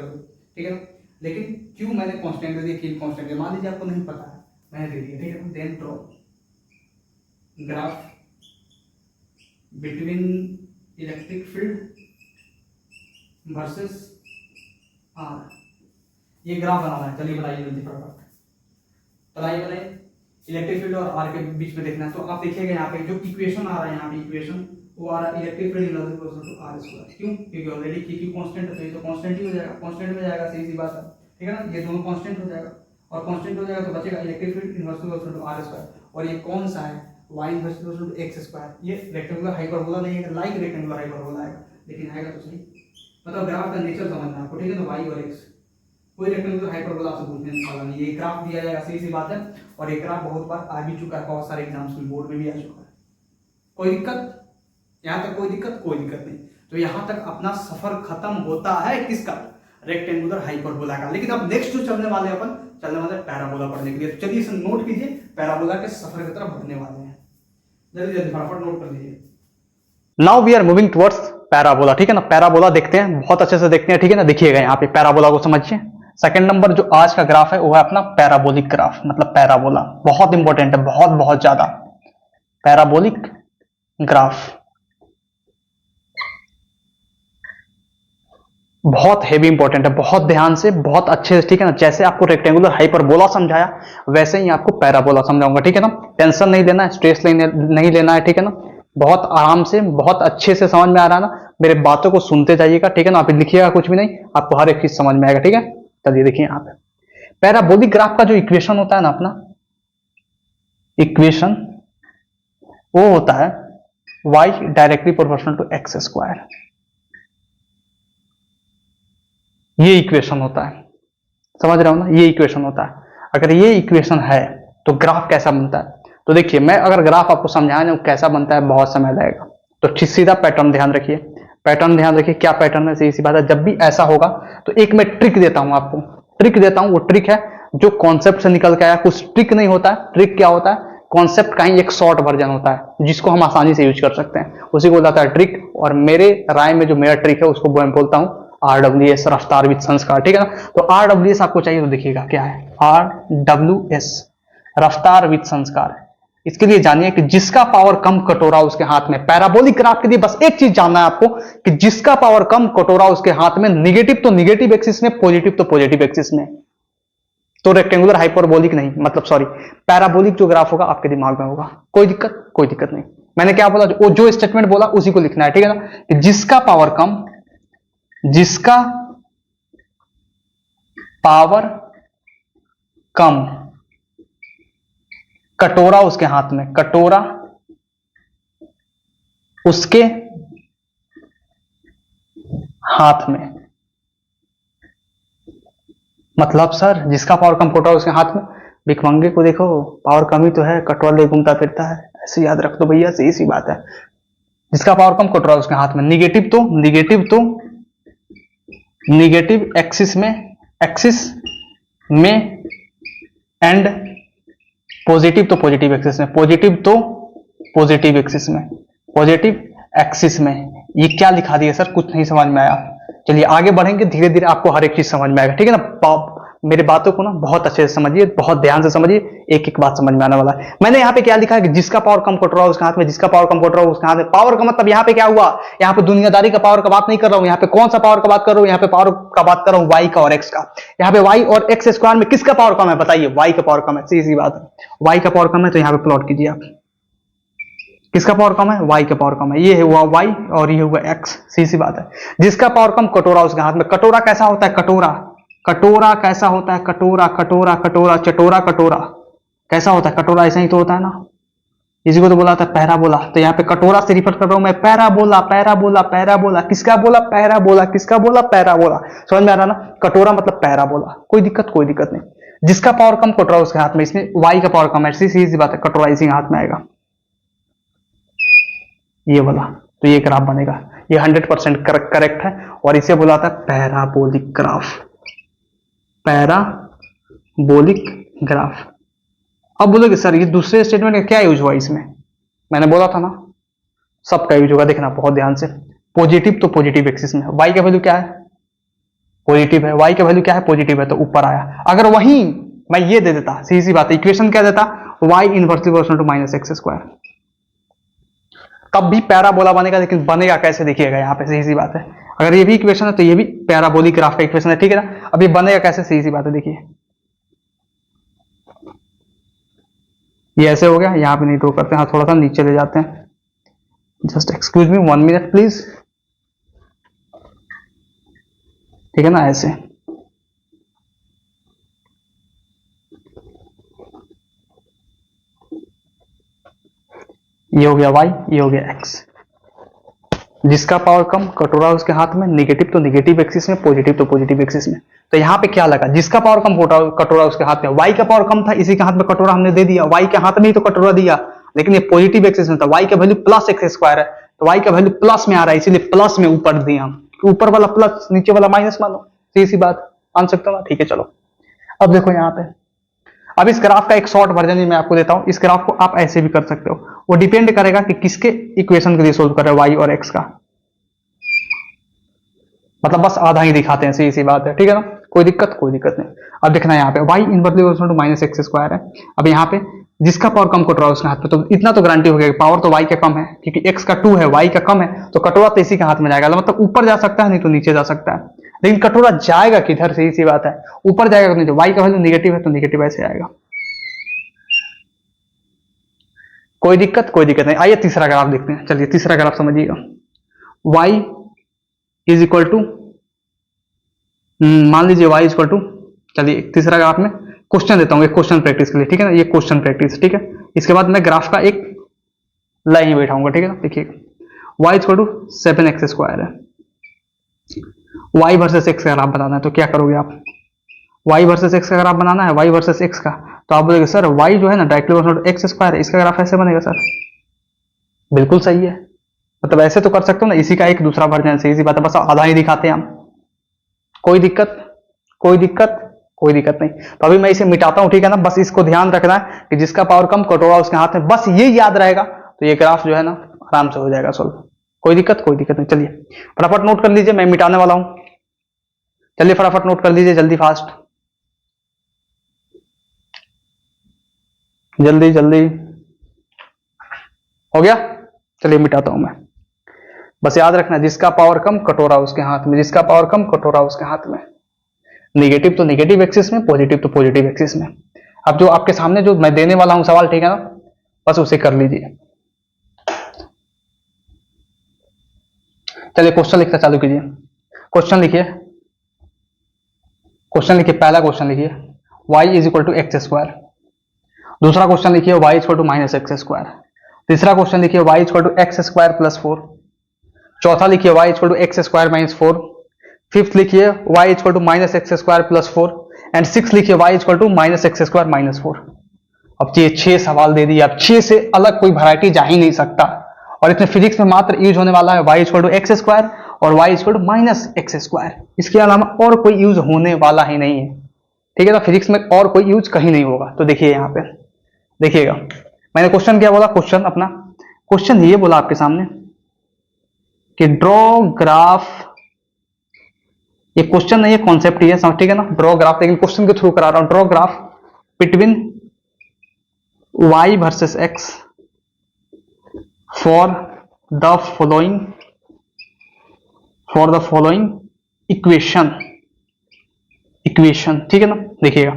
ठीक है ना। लेकिन Q मैंने कांस्टेंट दे दिया, K कांस्टेंट है, मान लीजिए आपको नहीं पता है, मैंने दे दिया, ठीक है ना। Then draw graph between electric field versus R, ये ग्राफ बनाना है, चलिए बनाइए जल्दी फटाफट, बनाइए। इलेक्ट्रिक फील्ड और आर के बीच में देखना है, तो आप देखिएगा यहाँ पे जो इक्वेशन आ रहा है, यहाँ पे इक्वेशन वो आ रहा है electric field inverse two r², क्यों, क्योंकि ऑलरेडी Q कांस्टेंट है, तो ये तो कांस्टेंट ही हो जाएगा, कांस्टेंट में जाएगा, सही सी बात है, ठीक है ना। ये दोनों कांस्टेंट हो जाएगा, और कांस्टेंट हो जाएगा तो बचेगा electric field inverse two r², और ये कौन सा है, y इनवर्स टू x²। ये रेक्टेंगुलर हाइपरबोला नहीं है, लाइक रेक्टेंगुलर हाइपरबोला है, लेकिन आएगा तो सही, मतलब ग्राफ का नेचर समझना है आपको, ठीक है। तो y और x, कोई रेक्टेंगुलर हाइपरबोला आपसे पूछने वाला नहीं, ये ग्राफ दिया जाएगा, सही सी बात है। और ये ग्राफ बहुत बार आ भी चुका है, बहुत सारे एग्जाम्स में, बोर्ड में भी आ चुका है। कोई दिक्कत, यहाँ तक कोई दिक्कत, कोई दिक्कत नहीं। तो यहाँ तक अपना सफर खत्म होता है किसका, रेक्टेंगुलर हाइपरबोला का। लेकिन अब नेक्स्ट जो चलने वाले अपन, चलने वाले पैराबोला पढ़ने के लिए। चलिए इसे नोट कीजिए, पैराबोला के सफर की तरफ बढ़ने वाले हैं, जल्दी जल्दी फटाफट नोट कर लीजिए। Now we are moving towards parabola, ठीक है ना। पैराबोला देखते हैं, बहुत अच्छे से देखते हैं, ठीक है ना। देखिएगा यहाँ पे पैराबोला को समझिए। सेकंड नंबर जो आज का ग्राफ है वो है अपना पैराबोलिक ग्राफ, मतलब पैराबोला बहुत इंपॉर्टेंट है, बहुत बहुत ज्यादा। पैराबोलिक ग्राफ बहुत हेवी इंपॉर्टेंट है, बहुत ध्यान से, बहुत अच्छे से, ठीक है ना। जैसे आपको रेक्टेंगुलर हाइपरबोला समझाया वैसे ही आपको पैराबोला समझाऊंगा, ठीक है ना। टेंशन नहीं लेना है, स्ट्रेस नहीं लेना है, ठीक है ना। बहुत आराम से, बहुत अच्छे से समझ में आ रहा है ना, मेरे बातों को सुनते जाइएगा, ठीक है ना। आप लिखिएगा कुछ भी नहीं, आपको हर एक चीज समझ में आएगा, ठीक है। चलिए देखिए यहाँ पे पैराबोलिक ग्राफ का जो इक्वेशन होता है ना अपना, इक्वेशन वो होता है y directly proportional to x², ये इक्वेशन होता है, समझ रहे हो ना, ये इक्वेशन होता है। अगर ये इक्वेशन है तो ग्राफ कैसा बनता है, तो देखिए मैं अगर ग्राफ आपको समझाने कैसा बनता है बहुत समय लगेगा, तो सीधा पैटर्न ध्यान रखिए। पैटर्न ध्यान रखिए, क्या पैटर्न है, सीधी सी बात है। जब भी ऐसा होगा तो एक मैं ट्रिक देता हूं आपको, ट्रिक देता हूं। वो ट्रिक है जो कॉन्सेप्ट से निकल के आया, कुछ ट्रिक नहीं होता है। ट्रिक क्या होता है, कॉन्सेप्ट का ही एक शॉर्ट वर्जन होता है जिसको हम आसानी से यूज कर सकते हैं, उसी को बोलता है ट्रिक। और मेरे राय में जो मेरा ट्रिक है उसको मैं बोलता हूं RWS, रफ्तार विद संस्कार, ठीक है ना। तो RWS आपको चाहिए तो देखिएगा क्या है, RWS, रफ्तार विद संस्कार। इसके लिए जानिए कि जिसका पावर कम कटोरा उसके हाथ में। पैराबोलिक ग्राफ के लिए बस एक चीज जानना है आपको कि जिसका पावर कम कटोरा उसके हाथ में, निगेटिव तो निगेटिव एक्सिस में, पॉजिटिव तो पॉजिटिव एक्सिस में। तो रेक्टेंगुलर हाइपरबोलिक नहीं, मतलब सॉरी, पैराबोलिक जो ग्राफ होगा आपके दिमाग में होगा। कोई दिक्कत, कोई दिक्कत नहीं। मैंने क्या बोला, वो जो स्टेटमेंट बोला उसी को लिखना है, ठीक है ना। कि जिसका पावर कम, जिसका पावर कम कटोरा उसके हाथ में, कटोरा उसके हाथ में। मतलब सर जिसका पावर कम कटोरा उसके हाथ में, भिखमंगे को देखो पावर कम ही तो है, कटोरा ले घूमता फिरता है, ऐसे याद रख दो भैया, सही सी बात है। जिसका पावर कम कटोरा उसके हाथ में, निगेटिव तो निगेटिव एक्सिस में एंड पॉजिटिव तो पॉजिटिव एक्सिस में, पॉजिटिव तो पॉजिटिव एक्सिस में, पॉजिटिव एक्सिस में। ये क्या लिखा दिया सर, कुछ नहीं समझ में आया। चलिए आगे बढ़ेंगे, धीरे धीरे आपको हर एक चीज समझ में आएगा, ठीक है ना। मेरे बातों को ना बहुत अच्छे से समझिए, बहुत ध्यान से समझिए, एक एक बात समझ में आने वाला है। मैंने यहाँ पे क्या लिखा है कि जिसका पावर कम कटोरा उसके हाथ में, जिसका पावर कम कटोरा उसके हाथ में। पावर का मतलब यहाँ पे क्या हुआ, यहाँ पे दुनियादारी का पावर का बात नहीं कर रहा हूँ। यहाँ पे कौन सा पावर का बात कर रहा हूँ, यहाँ पे पावर का बात कर रहा हूँ वाई का और एक्स का। यहाँ पे वाई और एक्स स्क्वायर में किसका पावर कम है, बताइए, वाई का पावर कम है, सीधी सी बात है। वाई का पावर कम है तो यहाँ पे प्लॉट कीजिए आप, किसका पावर कम है, वाई का पावर कम है। ये हुआ वाई और ये हुआ एक्स, सीधी सी बात है। जिसका पावर कम कटोरा उसके हाथ में। कटोरा कैसा होता है, कटोरा, कटोरा कैसा होता है, कटोरा, कटोरा, कटोरा, चटोरा, कटोरा कैसा होता है, कटोरा ऐसा ही तो होता है ना। इसी को तो बोला था पैराबोला। तो यहाँ पे कटोरा से रिफर कर रहा हूं मैं, पैराबोला, पैराबोला, पैराबोला। किसका बोला, पैराबोला, किसका बोला, पैराबोला। समझ में आ रहा ना, कटोरा मतलब पैराबोला। कोई दिक्कत, कोई दिक्कत नहीं। जिसका पावर कम कटोरा उसके हाथ में, इसमें वाई का पावर कम है, सीधी सी बात है, कटोरा इसी हाथ में आएगा, ये वाला। तो ये ग्राफ बनेगा, ये 100% करेक्ट है और इसे बोला था पैराबोलिक ग्राफ, पैराबोलिक ग्राफ। अब बोलोगे सर ये दूसरे स्टेटमेंट का क्या यूज हुआ इसमें, मैंने बोला था ना सबका यूज होगा, देखना बहुत ध्यान से। पॉजिटिव तो पॉजिटिव एक्सिस में, वाई का वैल्यू क्या है, पॉजिटिव है, वाई का वैल्यू क्या है, पॉजिटिव है, तो ऊपर आया। अगर वहीं मैं ये दे देता, सीधी सी बात है, इक्वेशन क्या देता, Y inversely proportional to minus X square, तब भी पैराबोला बनेगा। लेकिन बनेगा कैसे देखिएगा यहाँ पे, सीधी सी बात है। अगर ये भी इक्वेशन है तो ये भी पैराबोलिक ग्राफ का इक्वेशन है, ठीक है ना। अब ये बनेगा कैसे, सीधी सी बात है, देखिए ये ऐसे हो गया, यहाँ पे नहीं ड्रॉ करते हैं, थोड़ा सा नीचे ले जाते हैं। Just excuse me 1 minute please, ठीक है ना, ऐसे। ये हो गया y, ये हो गया x। जिसका पावर कम कटोरा उसके हाथ में, निगेटिव तो निगेटिव एक्सिस में, पॉजिटिव तो पॉजिटिव एक्सिस में। तो यहाँ पे क्या लगा, जिसका पावर कम कटोरा उसके हाथ में, y का पावर कम था, इसी के हाथ में कटोरा हमने दे दिया, y के हाथ में ही तो कटोरा दिया, लेकिन ये पॉजिटिव एक्सिस में था। y का वैल्यू प्लस एक्स स्क्वायर है, तो y का वैल्यू प्लस में आ रहा है, इसीलिए प्लस में ऊपर दिया हम। ऊपर वाला प्लस, नीचे वाला माइनस मानो, सीधी सी बात, मान सकते हो ना, ठीक है। चलो अब देखो यहाँ पे, अब इस ग्राफ का एक शॉर्ट वर्जन ही मैं आपको देता हूं। इस ग्राफ को आप ऐसे भी कर सकते हो, वो डिपेंड करेगा कि किसके इक्वेशन के लिए सोल्व कर रहे हो, वाई और एक्स का। मतलब बस आधा ही दिखाते हैं, सीधी सी बात है, ठीक है ना, कोई दिक्कत, कोई दिक्कत नहीं। अब देखना यहाँ पे Y inversely proportional to minus X square है। अब यहाँ पे जिसका पावर कम कटोरा उसके हाथ में, तो इतना तो गारंटी हो गया, पावर तो वाई का कम है, क्योंकि एक्स का 2 है, वाई का कम है, तो कटोरा तो इसी के हाथ में जाएगा। मतलब ऊपर जा सकता है, नहीं तो नीचे जा सकता है। लेकिन कटोरा जाएगा किधर, सीधी सी बात है, ऊपर जाएगा तो नीचे। वाई का वैल्यू निगेटिव है तो निगेटिव ऐसे आएगा, कोई दिक्कत, कोई दिक्कत नहीं। आइए तीसरा ग्राफ देखते हैं। चलिए तीसरा ग्राफ समझिएगा। y इज इक्वल टू, मान लीजिए y इज इक्वल टू, चलिए तीसरा ग्राफ में क्वेश्चन देता हूँ, एक क्वेश्चन प्रैक्टिस के लिए, ठीक है ना, ये क्वेश्चन प्रैक्टिस, ठीक है। इसके बाद मैं ग्राफ का एक लाइन ही बैठाऊंगा, ठीक है ना। देखिए y is equal to 7x square है, y वर्सेस x का ग्राफ बनाना है, तो क्या करोगे आप, y वर्सेस x का ग्राफ बनाना है, y वर्सेस x का। तो आप बोलेंगे सर y जो है ना directly proportional to X square है, इसका ग्राफ ऐसे बनेगा सर, बिल्कुल सही है। मतलब ऐसे तो कर सकते हो ना, इसी का एक दूसरा वर्जन से, इसी बात है, बस आधा ही दिखाते हैं हम। कोई दिक्कत, कोई दिक्कत, कोई दिक्कत नहीं। तो अभी मैं इसे मिटाता हूं, ठीक है ना। बस इसको ध्यान रखना है कि जिसका पावर कम कटोरा उसके हाथ में, बस ये याद रहेगा तो ये ग्राफ जो है ना आराम से हो जाएगा सॉल्व। कोई दिक्कत, कोई दिक्कत नहीं। चलिए फटाफट नोट कर लीजिए, मैं मिटाने वाला हूं। चलिए फटाफट नोट कर लीजिए, जल्दी फास्ट, जल्दी जल्दी। हो गया? चलिए मिटाता हूं मैं। बस याद रखना, जिसका पावर कम कटोरा उसके हाथ में, जिसका पावर कम कटोरा उसके हाथ में। निगेटिव तो निगेटिव एक्सिस में, पॉजिटिव तो पॉजिटिव एक्सिस में। अब जो आपके सामने जो मैं देने वाला हूं सवाल, ठीक है ना, बस उसे कर लीजिए। चलिए क्वेश्चन लिखना चालू कीजिए। क्वेश्चन लिखिए, क्वेश्चन लिखिए, पहला क्वेश्चन लिखिए, y is equal to X square. दूसरा क्वेश्चन लिखिए, y is equal to minus X square. तीसरा क्वेश्चन लिखिए, y is equal to X square plus 4। चौथा लिखिए, y is equal to X square minus 4। Fifth लिखिए, y is equal to minus X square plus 4। And six लिखिए, y is equal to minus X square minus 4। अब ये 6 सवाल दे दिए, अब 6 से अलग कोई वैरायटी जा ही नहीं सकता। और इसमें फिजिक्स में मात्र यूज होने वाला है y is equal to X square और y is equal to minus X square. इसके अलावा और कोई यूज होने वाला ही नहीं है, ठीक है ना। फिजिक्स में और कोई यूज कहीं नहीं होगा। तो देखिए यहाँ पे देखिएगा, मैंने क्वेश्चन क्या बोला, क्वेश्चन अपना क्वेश्चन ये बोला आपके सामने कि ड्रॉ ग्राफ, ये क्वेश्चन नहीं है, कॉन्सेप्ट ही है, ठीक है ना। ड्रॉ ग्राफ, लेकिन क्वेश्चन के थ्रू करा रहा हूं। Draw graph between y versus x for the following, for the following equation, equation, ठीक है ना। देखिएगा,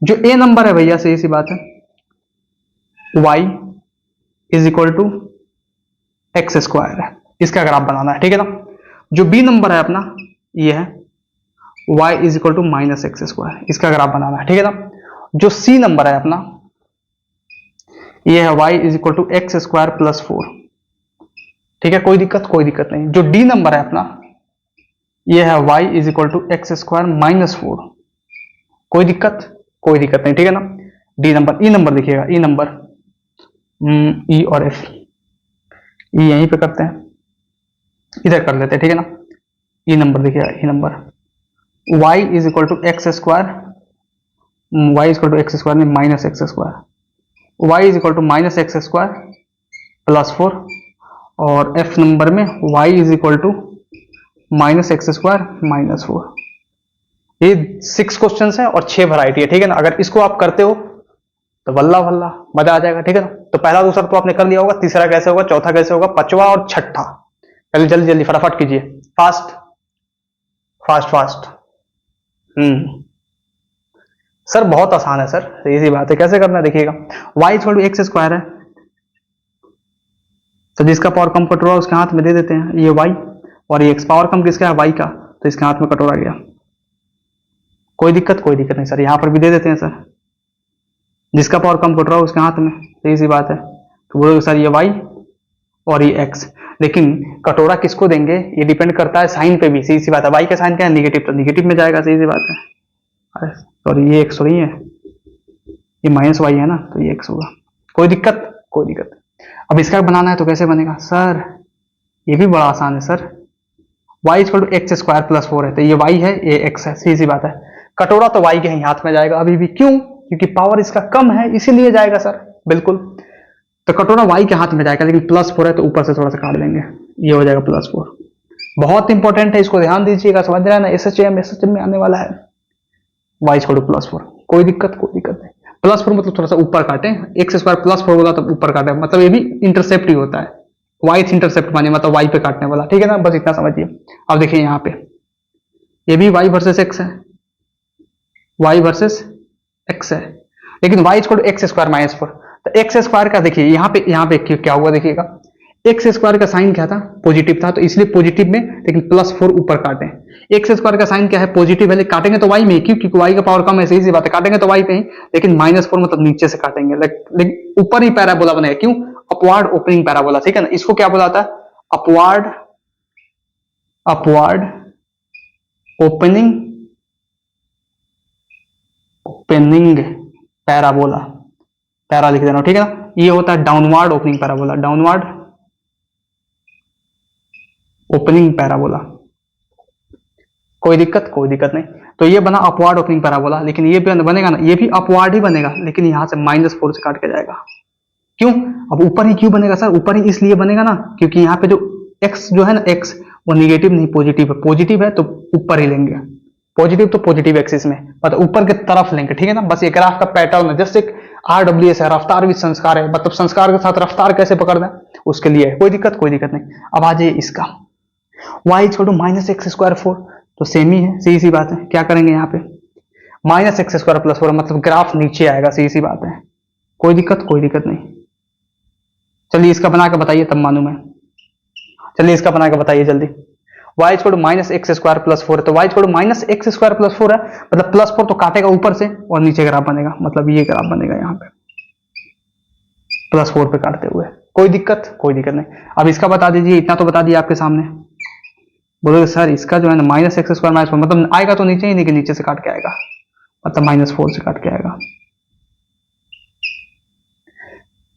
जो a नंबर है भैया, सही सी बात है, y is equal to X square है, इसका ग्राफ बनाना है, ठीक है ना। जो b नंबर है अपना, ये है y is equal to minus X square, इसका ग्राफ बनाना है, ठीक है ना। जो c नंबर है अपना, ये है y is equal to X square plus 4, ठीक है। कोई दिक्कत, कोई दिक्कत नहीं। जो d नंबर है अपना, ये है y is equal to X square minus 4, कोई दिक्कत, कोई दिक्कत नहीं, ठीक है ना। डी नंबर, ई नंबर देखिएगा, ई नंबर, ई और एफ, ई यहीं पे करते हैं, इधर कर लेते हैं, ठीक है ना। ई नंबर देखिएगा, E number, y is equal to X square, y is equal to X square नहीं, minus X square, y is equal to minus X square plus 4। और f नंबर में y is equal to minus X square minus 4। ये 6 question है और 6 variety है, ठीक है ना। अगर इसको आप करते हो तो वल्ला वल्ला मजा आ जाएगा, ठीक है ना। तो पहला दूसरा तो आपने कर लिया होगा, तीसरा कैसे होगा, चौथा कैसे होगा, पांचवा और छठा। पहले जल्दी जल्दी फटाफट कीजिए, फास्ट फास्ट फास्ट। सर बहुत आसान है सर, इजी बात है, कैसे करना है देखिएगा। y equal to X square है, तो जिसका पावर कम कटोरा उसके हाथ में दे देते हैं, ये y, और ये x, पावर कम किसका है, y का, तो इसके हाथ में कटोरा गया। कोई दिक्कत, कोई दिक्कत नहीं सर, यहां पर भी दे देते हैं सर, जिसका पावर कम कटोरा उसके हाथ में, सही सी बात है। तो बोलोगे सर ये y और ये x, लेकिन कटोरा किसको देंगे ये डिपेंड करता है साइन पे भी, सही सी बात है। y का साइन क्या है, निगेटिव, तो निगेटिव में जाएगा, सही सी बात है। अरे सॉरी, ये x नहीं है, ये माइनस y है ना, तो ये x होगा। कोई दिक्कत, कोई दिक्कत। अब इसका बनाना है तो कैसे बनेगा सर, ये भी बड़ा आसान है sir. y equal to X square plus 4 है, तो ये y है, ये x है, सही सी बात है। कटोरा तो y के ही हाथ में जाएगा अभी भी, क्यों, क्योंकि पावर इसका कम है इसीलिए जाएगा सर, बिल्कुल। तो कटोरा y के हाथ में जाएगा, लेकिन प्लस 4 है तो ऊपर से थोड़ा सा काट देंगे, ये हो जाएगा प्लस 4। बहुत इंपॉर्टेंट है, इसको ध्यान दीजिएगा, समझ रहे हैं ना, एसएचएम में आने वाला है। y इक्वल टू प्लस 4, कोई दिक्कत, कोई दिक्कत नहीं। प्लस 4 मतलब थोड़ा सा ऊपर काटे, एक्स स्क्वायर प्लस 4 बोला तो ऊपर काटे, मतलब ये भी इंटरसेप्ट ही होता है, वाइथ इंटरसेप्ट माने, मतलब y पे काटने वाला, ठीक है ना, बस इतना समझिए। अब देखिए यहाँ पे ये भी y वर्सेस x है, y वर्सेस x है, लेकिन y equal to X square minus 4, तो एक्स स्क्वायर का देखिए यहाँ पे क्या हुआ, देखिएगा एक्स स्क्वायर का साइन क्या था, पॉजिटिव था, तो इसलिए पॉजिटिव में, लेकिन प्लस 4 ऊपर काटे। एक्स स्क्वायर का साइन क्या है, पॉजिटिव है, लेकिन काटेंगे तो y में, क्योंकि y का पावर कम है, सही सी बात है, काटेंगे तो y पे ही, लेकिन माइनस 4 मतलब नीचे से काटेंगे, लेकिन ऊपर ही पैराबोला बनेगा, क्यों, अपवार्ड ओपनिंग पैराबोला, ठीक है ना। इसको क्या बोला था, upward, upward opening, opening parabola, para लिख देना, ठीक है ना। ये होता है downward opening parabola, downward opening parabola, कोई दिक्कत नहीं। तो ये बना अपवार्ड ओपनिंग पैराबोला, लेकिन ये बनेगा ना, ये भी अपवार्ड ही बनेगा, लेकिन यहां से -4 से काट के जाएगा। क्यों? अब ऊपर ही क्यों बनेगा सर? ऊपर ही इसलिए बनेगा ना क्योंकि यहाँ पे जो x जो है ना, x वो निगेटिव नहीं पॉजिटिव है। पॉजिटिव है तो ऊपर ही लेंगे, पॉजिटिव तो पॉजिटिव एक्सिस में, मतलब ऊपर की तरफ लेंगे, ठीक है ना। बस ये ग्राफ का पैटर्न है, जस्ट एक RWS है, रफ्तार भी संस्कार है, मतलब संस्कार के साथ रफ्तार कैसे पकड़ना है उसके लिए है। कोई दिक्कत नहीं। अब आ जाइए इसका y छोड़ो -x²4, तो सेम ही है, सीधी सी बात है। क्या करेंगे यहाँ पे? -x² + 4, मतलब ग्राफ नीचे आएगा, सीधी सी बात है। कोई दिक्कत नहीं। चलिए इसका बना के बताइए, तब मालूम है। चलिए इसका बना के बताइए जल्दी। y छोड़ो -x² + 4 है, तो y छोड़ो -x² + 4 है, मतलब +4 तो काटेगा ऊपर से और नीचे ग्राफ बनेगा, मतलब ये ग्राफ बनेगा यहाँ पे +4 पे काटते हुए। कोई दिक्कत नहीं। अब इसका बता दीजिए, इतना तो बता दिया आपके सामने। बोलोगे सर इसका जो है ना -x² -4, मतलब आएगा तो नीचे ही नहीं कि नीचे से काट के आएगा, मतलब -4 से काट के आएगा।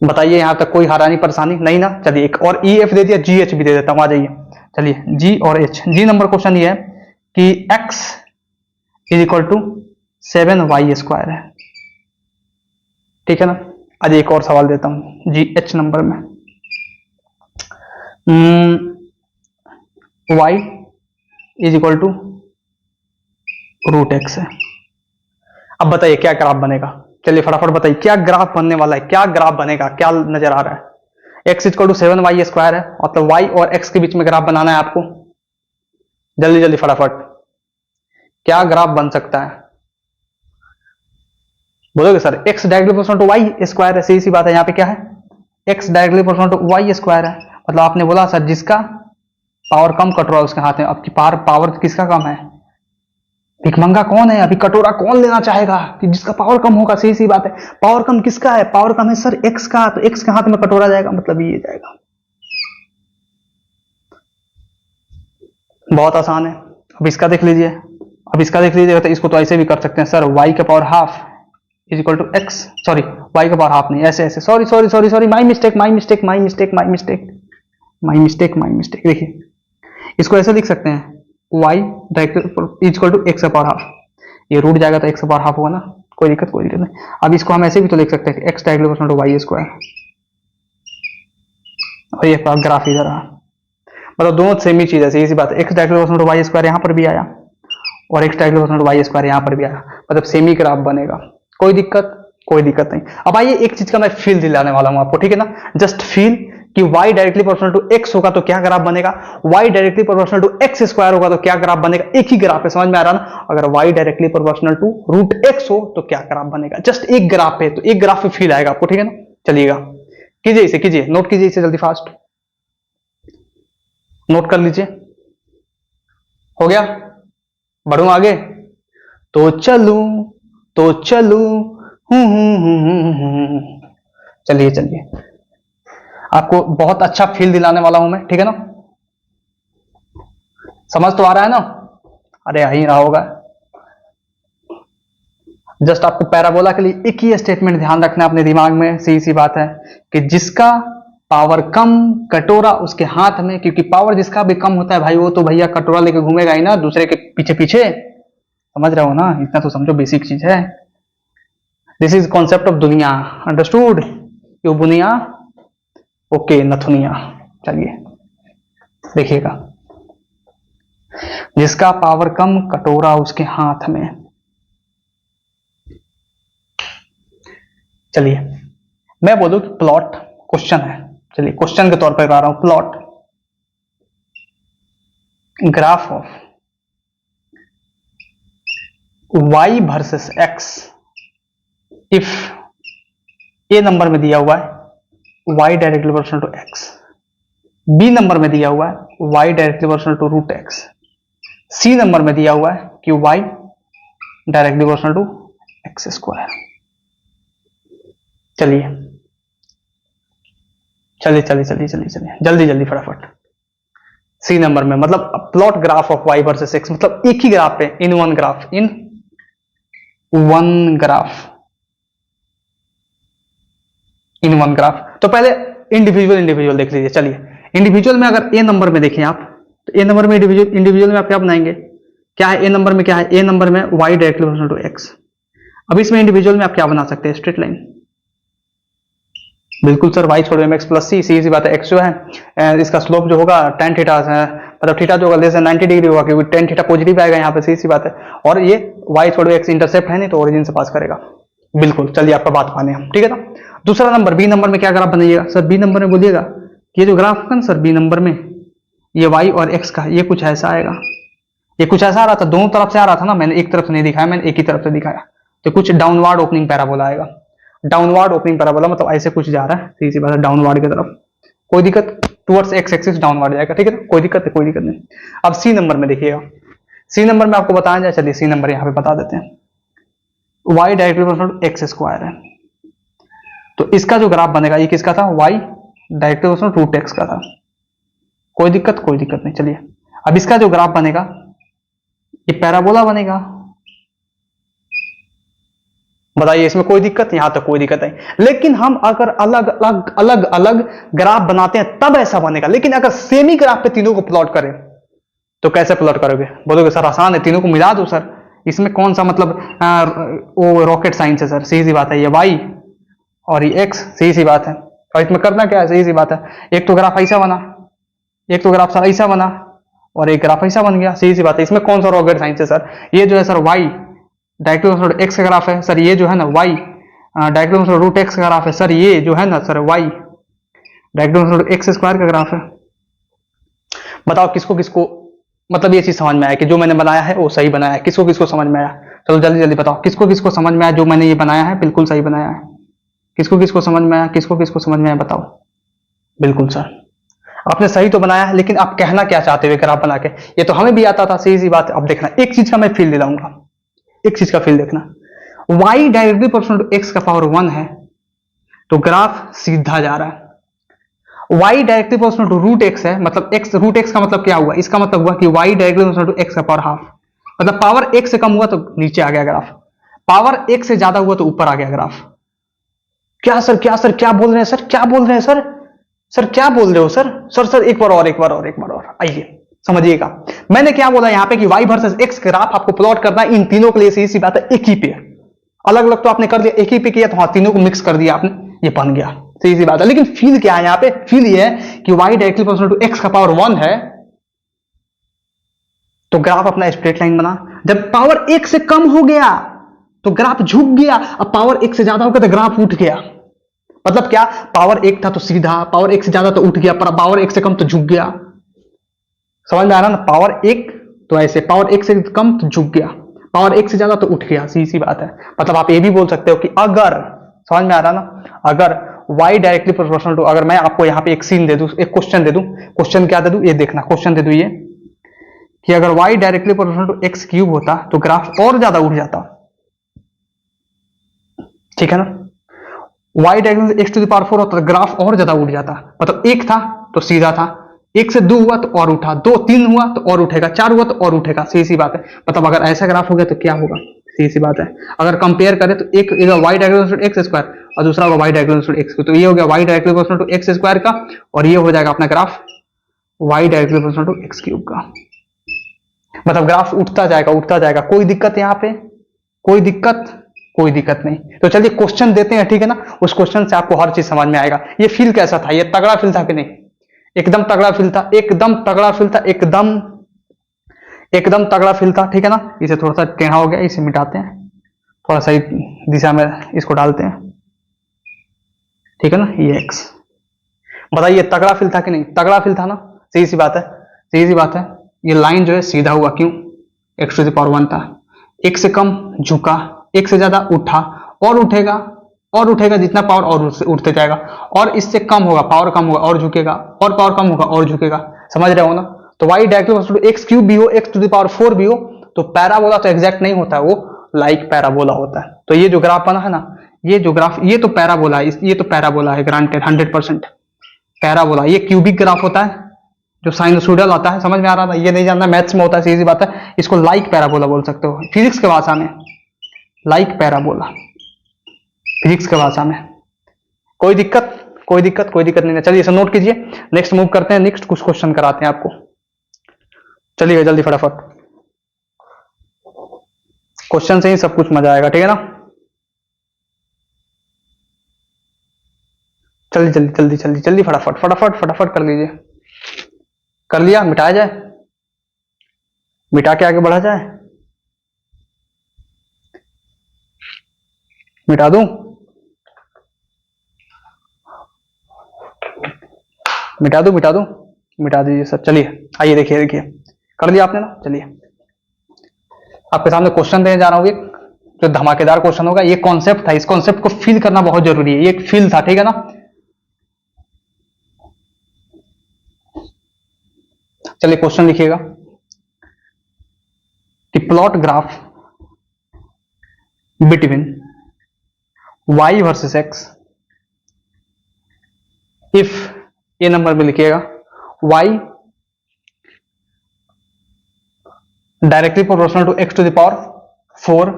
बताइए यहाँ तक कोई हैरानी परेशानी नहीं ना? चलिए एक और EF दे दिया, GH भी दे देता हूँ, आ जाइए। चलिए G और H। G नंबर क्वेश्चन ये है कि x = 7y² है, ठीक है ना। आज एक और सवाल देता हूँ GH नंबर में। y = √x है। अब बताइए क्या ग्राफ बनेगा? चलिए फटाफट बताइए क्या ग्राफ बनने वाला है, क्या ग्राफ बनेगा, क्या नजर आ रहा है? x = 7y² है, मतलब y और x के बीच में ग्राफ बनाना है आपको। जल्दी फटाफट, क्या ग्राफ बन सकता है? बोलोगे sir x directly proportional to y², है, सीधी सी बात है। यहाँ पे क्या है? x directly proportional to y² है, मतलब आपने बोला सर जिसका पावर कम कटोरा उसके हाथ में। अब की पावर किसका कम है? भिखमंगा कौन है? अभी कटोरा कौन लेना चाहेगा कि जिसका पावर कम होगा? सीधी सी बात है। पावर कम किसका है? पावर कम है सर x का, तो x के हाथ में कटोरा जाएगा, मतलब ये जाएगा। बहुत आसान है। अब इसका देख लीजिए, तो इसको तो ऐसे भी कर सकते हैं सर, y का power half = x, sorry y का पावर हाफ नहीं, ऐसे सॉरी, माई मिस्टेक। देखिए इसको ऐसे लिख सकते हैं, y डायरेक्टली = x का पावर हाफ, ये रूट जाएगा तो x का पावर हाफ होगा ना। कोई दिक्कत नहीं। अब इसको हम ऐसे भी तो लिख सकते हैं कि x directly proportional to y², और ये ग्राफ इधर आ, मतलब दोनों सेम ही चीज है, सीधी सी बात है। x directly proportional to y² यहाँ पर भी आया और x directly proportional to y² यहाँ पर भी आया, मतलब सेम ही ग्राफ बनेगा। कोई दिक्कत नहीं। अब आइए एक चीज का मैं फील दिलाने वाला हूं आपको, ठीक है ना। जस्ट फील कि y directly proportional to x होगा तो क्या ग्राफ बनेगा, y directly proportional to x² होगा तो क्या ग्राफ बनेगा। एक ही ग्राफ है, समझ में आ रहा ना। अगर y directly proportional to √x हो तो क्या ग्राफ बनेगा। जस्ट एक ग्राफ है, तो एक ग्राफ पे फील आएगा आपको, ठीक है ना। चलिएगा कीजिए, नोट कीजिए इसे जल्दी, फास्ट नोट कर लीजिए। हो गया? बढ़ू आगे? तो चलू चलिए आपको बहुत अच्छा फील दिलाने वाला हूं मैं, ठीक है ना। समझ तो आ रहा है ना? अरे आ ही रहा होगा। जस्ट आपको पैराबोला के लिए एक ही स्टेटमेंट ध्यान रखना है अपने दिमाग में, सीधी सी बात है कि जिसका पावर कम कटोरा उसके हाथ में, क्योंकि पावर जिसका भी कम होता है भाई, वो तो भैया कटोरा लेके घूमेगा ही ना दूसरे के पीछे। समझ रहे हो ना? इतना तो समझो, बेसिक चीज है। दिस इज कॉन्सेप्ट ऑफ दुनिया, अंडरस्टूड यू बुनिया? ओके नथुनिया। चलिए देखिएगा, जिसका पावर कम कटोरा उसके हाथ में। चलिए मैं बोलूं कि प्लॉट क्वेश्चन है, चलिए क्वेश्चन के तौर पर बता रहा हूं। Plot graph of y versus x if A number में दिया हुआ है y directly proportional to x, B number में दिया हुआ है y directly proportional to √x, C number में दिया हुआ है कि y directly proportional to x²। चलिए जल्दी फटाफट। सी नंबर में मतलब plot graph of y versus x, मतलब एक ही ग्राफ पे, इन वन ग्राफ। तो पहले इंडिविजुअल देख लीजिए। चलिए इंडिविजुअल में अगर ए नंबर में देखें आप, तो ए नंबर में इंडिविजुअल में आप क्या बनाएंगे, क्या है ए नंबर में, क्या है ए नंबर में y directly proportional to x। अब इसमें इंडिविजुअल में आप क्या बना सकते हैं, स्ट्रेट लाइन। बिल्कुल सर, y छोड़ो mx प्लस सी, सीधी सी बात है। x जो है इसका स्लोप जो होगा tan थीटा, मतलब थीटा जो होगा लेस देन 90 डिग्री होगा, क्योंकि tan थीटा पॉजिटिव आएगा यहाँ पे, सीधी सी बात है। और ये y छोड़ो x इंटरसेप्ट है नहीं, तो ओरिजिन से पास करेगा। बिल्कुल, चलिए आपका बात माने हम, ठीक है ना। दूसरा नंबर बी नंबर में क्या ग्राफ बनाइएगा सर, बी नंबर में बोलिएगा कि ये जो ग्राफ है ना सर बी नंबर में, ये y और x का ये कुछ ऐसा आएगा। ये कुछ ऐसा आ रहा था, दोनों तरफ से आ रहा था ना, मैंने एक तरफ से नहीं दिखाया, मैंने एक ही तरफ से दिखाया। तो कुछ डाउनवर्ड ओपनिंग पैराबोला आएगा। डाउनवर्ड ओपनिंग पैराबोला मतलब ऐसे कुछ जा रहा है, सीधी सी बात है, डाउनवर्ड की तरफ। कोई दिक्कत, टुवर्ड्स एक्स एक्सिस डाउनवर्ड जाएगा, ठीक है ना, कोई दिक्कत है, कोई दिक्कत नहीं। अब सी नंबर में देखिएगा, सी नंबर में आपको बताया जाए, चलिए सी नंबर यहाँ पे बता देते हैं। y directly proportional x square है, तो इसका जो ग्राफ बनेगा ये किसका था, y directly proportional root x का था। कोई दिक्कत, कोई दिक्कत नहीं। चलिए अब इसका जो ग्राफ बनेगा ये पैराबोला बनेगा। बताइए इसमें कोई दिक्कत, यहां तक कोई दिक्कत नहीं। लेकिन हम अगर अलग अलग अलग अलग ग्राफ बनाते हैं तब ऐसा बनेगा, लेकिन अगर सेम ही ग्राफ पे तीनों को प्लॉट करें तो कैसे प्लॉट करोगे, बोलोगे सर आसान है, तीनों को मिला दो सर, इसमें कौन सा मतलब वो रॉकेट साइंस है सर, सीधी सी बात है, ये y और ये x, सीधी सी बात है। और इसमें करना क्या है, सीधी सी बात है, एक तो ग्राफ ऐसा बना, एक तो ग्राफ सर ऐसा बना, और एक ग्राफ ऐसा बन गया, सीधी सी बात है। इसमें कौन सा रॉकेट साइंस है सर, ये जो है sir y directly proportional x का ग्राफ है सर, ये जो है ना y directly proportional root x का ग्राफ है सर, ये जो है ना sir y directly proportional x square का ग्राफ है। बताओ किसको किसको मतलब ये चीज समझ में आया कि जो मैंने बनाया है वो सही बनाया है, किसको किसको समझ में आया, चलो जल्दी जल्दी बताओ किसको किसको समझ में आया, जो मैंने ये बनाया है बिल्कुल सही बनाया है, किसको किसको समझ में आया, किसको किसको समझ में आया बताओ। बिल्कुल सर आपने सही तो बनाया है, लेकिन आप कहना क्या चाहते हुए ग्राफ बना के, ये तो हमें भी आता था, सीधी सी बात है। अब देखना एक चीज का मैं फील दिलाऊंगा, एक चीज का फील देखना, y directly proportional to x का पावर 1 है तो ग्राफ सीधा जा रहा है, y directly proportional to root x है, मतलब x रूट x का मतलब क्या हुआ, इसका मतलब हुआ कि y directly proportional to x का पावर हाफ, मतलब पावर 1 से कम हुआ तो नीचे आ गया ग्राफ, पावर 1 से ज्यादा हुआ तो ऊपर आ गया ग्राफ। क्या सर, क्या सर, क्या बोल रहे हैं सर, क्या बोल रहे हैं सर, सर क्या बोल रहे हो सर, सर सर एक बार और, एक बार और, एक बार और, आइए समझिएगा। मैंने क्या बोला यहाँ पे कि y वर्सेस x ग्राफ आपको प्लॉट करना है, इन तीनों के लिए सीधी सी बात है एक ही पे, अलग अलग तो आपने कर दिया, एक ही पे किया तो हाँ तीनों को मिक्स कर दिया आपने, ये बन गया, सीधी सी बात है। लेकिन फील क्या है यहाँ पे, फील ये है कि y directly proportional to x का पावर 1 है तो ग्राफ अपना स्ट्रेट लाइन बना, जब पावर 1 से कम हो गया तो ग्राफ झुक गया, अब पावर 1 से ज्यादा हो गया तो ग्राफ उठ गया। मतलब क्या, पावर 1 था तो सीधा, पावर 1 से ज्यादा तो उठ गया, पर पावर 1 से कम तो झुक गया। समझ में आ रहा ना, पावर 1 तो ऐसे, पावर 1 से कम तो झुक गया, पावर 1 से ज्यादा तो उठ गया, सीधी सी बात है। मतलब आप ये भी बोल सकते हो कि अगर, समझ में आ रहा ना, अगर y डायरेक्टली प्रोपोर्शनल टू, अगर मैं आपको यहाँ पे एक सीन दे दूं, एक क्वेश्चन दे दूं, क्वेश्चन क्या दे दूं ये देखना, क्वेश्चन दे दूं ये कि अगर y directly proportional to x cube होता तो ग्राफ और ज्यादा उठ जाता, ठीक है ना, y directly x to the power 4 होता तो ग्राफ और ज्यादा उठ जाता, मतलब 1 था तो सीधा था, 1 से 2 हुआ तो और उठा, 2 3 हुआ तो और उठेगा, 4 हुआ तो और उठेगा, सीधी सी बात है। मतलब अगर ऐसा ग्राफ हो गया तो क्या होगा, सीधी सी बात है। अगर कंपेयर करें तो एक y directly to x square और दूसरा होगा y डायरेक्टली टू x, तो ये हो गया y directly to x square का, और ये हो जाएगा अपना graph y directly to x cube का। मतलब ग्राफ उठता जाएगा, उठता जाएगा, कोई दिक्कत यहाँ पे, कोई दिक्कत, कोई दिक्कत नहीं। तो चलिए क्वेश्चन देते हैं, ठीक है ना, उस क्वेश्चन से आपको हर चीज समझ में आएगा। ये फील कैसा था, ये तगड़ा फील था कि नहीं, एकदम तगड़ा फील था, एकदम तगड़ा फील था, एकदम एकदम तगड़ा फील था, ठीक है ना। इसे थोड़ा सा टेढ़ा हो गया, इसे मिटाते हैं, थोड़ा सही दिशा में इसको डालते हैं, ठीक है ना, ये x। बताइए तगड़ा फील था कि नहीं, तगड़ा फील था ना, सीधी सी बात है, सीधी सी बात है। ये लाइन जो है सीधा हुआ, क्यों, x टू द पावर 1 था, 1 से कम झुका, 1 से ज्यादा उठा, और उठेगा, और उठेगा, जितना पावर और उठते जाएगा, और इससे कम होगा, पावर कम होगा और झुकेगा, और पावर कम होगा और झुकेगा, समझ रहे हो ना। तो y directly to x cube भी हो, x टू द पावर 4 भी हो, तो पैराबोला तो एग्जैक्ट नहीं होता है, वो लाइक पैराबोला होता है। तो ये जो ग्राफ बना है ना, ये जो ग्राफ, ये तो पैराबोला है, ये तो पैराबोला है, ग्रांटेड 100% पैराबोला। ये क्यूबिक ग्राफ होता है जो साइनसोइडल आता है, समझ में आ रहा था, ये नहीं जानना, मैथ्स में होता है, सीधी बात है। इसको लाइक पैराबोला बोल सकते हो फिजिक्स के भाषा में, लाइक पैराबोला फिजिक्स के भाषा में। कोई दिक्कत, कोई दिक्कत, कोई दिक्कत नहीं है। चलिए इसे नोट कीजिए, नेक्स्ट मूव करते हैं, नेक्स्ट कुछ क्वेश्चन कराते हैं आपको। चलिए जल्दी फटाफट, क्वेश्चन से ही सब कुछ मजा आएगा, ठीक है ना। जल्दी जल्दी जल्दी जल्दी जल्दी फटाफट फटाफट फटाफट कर लीजिए। कर लिया, मिटाया जाए, मिटा के आगे बढ़ा जाए, मिटा दूं, मिटा दूं, मिटा दूं, मिटा दीजिए सर। चलिए आइए, देखिए देखिए, कर लिया आपने ना। चलिए आपके सामने क्वेश्चन देने जा रहा हूं एक, जो धमाकेदार क्वेश्चन होगा। ये कॉन्सेप्ट था, इस कॉन्सेप्ट को फील करना बहुत जरूरी है। ये एक फील था, ठीक है ना। चलिए क्वेश्चन लिखिएगा कि plot graph between y versus x if, ये नंबर में लिखिएगा, y directly proportional to x to the power 4,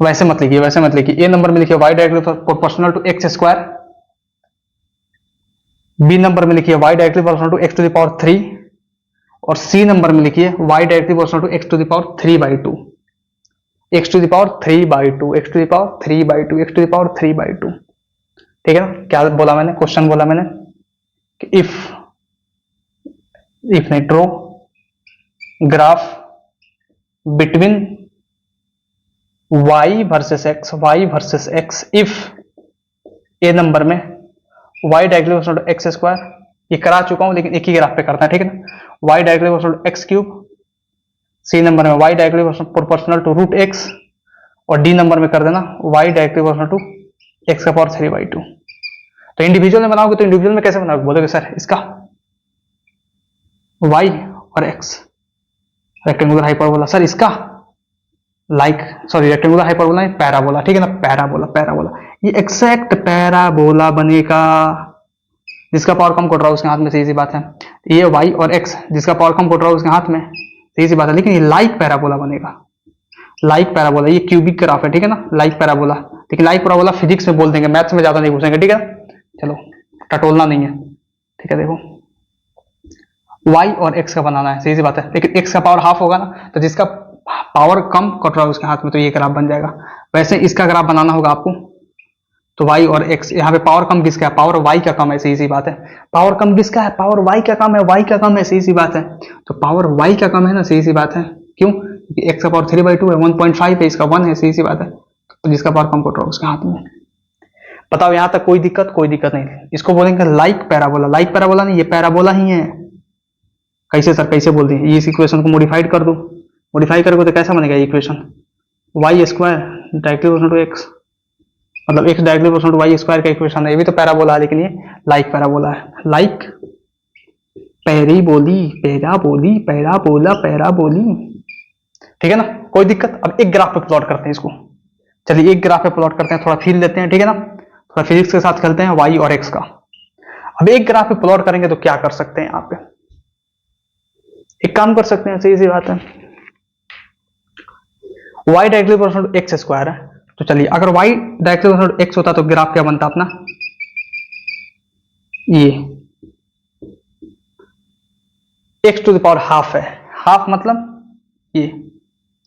वैसे मत लिखिए, वैसे मत लिखिए। ए नंबर में लिखिए y directly proportional to x square, B number में लिखिए y directly proportional to x to the power 3, और सी नंबर में लिखिए y directly proportional to x to the power 3/2, x to the power 3/2, x to the power 3/2, x to the power 3/2, ठीक है ना। क्या बोला मैंने, क्वेश्चन बोला मैंने कि इफ नहीं, draw graph between y versus x if A number में y directly proportional to x square, ये करा चुका हूं लेकिन एक ही ग्राफ पे करता है, ठीक है ना। y directly proportional to x cube, C number में y directly proportional to root x, और डी नंबर में कर देना y directly proportional to x का पावर 3/2। तो इंडिविजुअल में बनाओगे तो इंडिविजुअल में कैसे बनाओगे, बोलोगे सर इसका y और x रेक्टेंगुलर हाइपरबोला, सर इसका रेक्टेंगुलर हाइपरबोला नहीं, पैराबोला, ठीक है ना। पैराबोला, पैराबोला, ये एक्सैक्ट पैराबोला बनेगा। जिसका पावर कम कोट रहा है उसके हाथ में, सीधी सी बात है। ये y और x जिसका पावर कम कोट रहा है उसके हाथ में, सीधी सी बात है। लेकिन ये लाइक पैराबोला बनेगा, लाइक पैराबोला। ये क्यूबिक ग्राफ है, ठीक है ना, लाइक पैराबोला। लेकिन लाइक पैराबोला फिजिक्स में बोल देंगे, मैथ्स में ज्यादा नहीं घुसेंगे, ठीक है। चलो टटोलना नहीं है, ठीक है। देखो y और x का बनाना है, सही सी बात है। लेकिन x का पावर हाफ होगा ना, तो जिसका पावर कम कट रहा है उसके हाथ में, तो ये ग्राफ बन जाएगा। वैसे इसका ग्राफ बनाना होगा आपको, तो y और x, यहाँ पे पावर कम किसका है, पावर y का कम है, सही सी बात है। पावर कम किसका है, पावर y का कम है, y का कम है, सही सी बात है। तो पावर y का कम है ना, सही सी बात है। क्यों, क्योंकि x का पावर 3/2 है, 1.5 है, इसका 1 है, सही सी बात है। तो जिसका पावर कम कट रहा है उसके हाथ में। बताओ यहां तक कोई दिक्कत, कोई दिक्कत नहीं। इसको बोलेंगे लाइक पैराबोला, लाइक पैराबोला नहीं, ये पैराबोला ही है। कैसे सर, कैसे बोल दिए, इस इक्वेशन को मॉडिफाइड कर दो, मॉडिफाई करोगे तो कैसा बनेगा equation, y square directly proportional to x, मतलब x directly proportional to y square का इक्वेशन है। ये भी तो पैराबोला है, लेकिन ये लाइक पैराबोला है। लाइक पैरीबोली, पैराबोली, पैराबोला, पैराबोली, ठीक है ना, कोई दिक्कत। अब एक ग्राफ पे प्लॉट करते हैं इसको। चलिए एक ग्राफ पे प्लॉट करते हैं, थोड़ा फील लेते हैं, ठीक है ना, थोड़ा फिजिक्स के साथ खेलते हैं, y और x का। अब एक ग्राफ पे प्लॉट करेंगे तो क्या कर सकते हैं, यहाँ पे एक काम कर सकते हैं, सही सी बात है। y directly proportional to x square है, तो चलिए अगर y directly proportional to x होता तो ग्राफ क्या बनता अपना, ये x to the power half है, हाफ मतलब ये,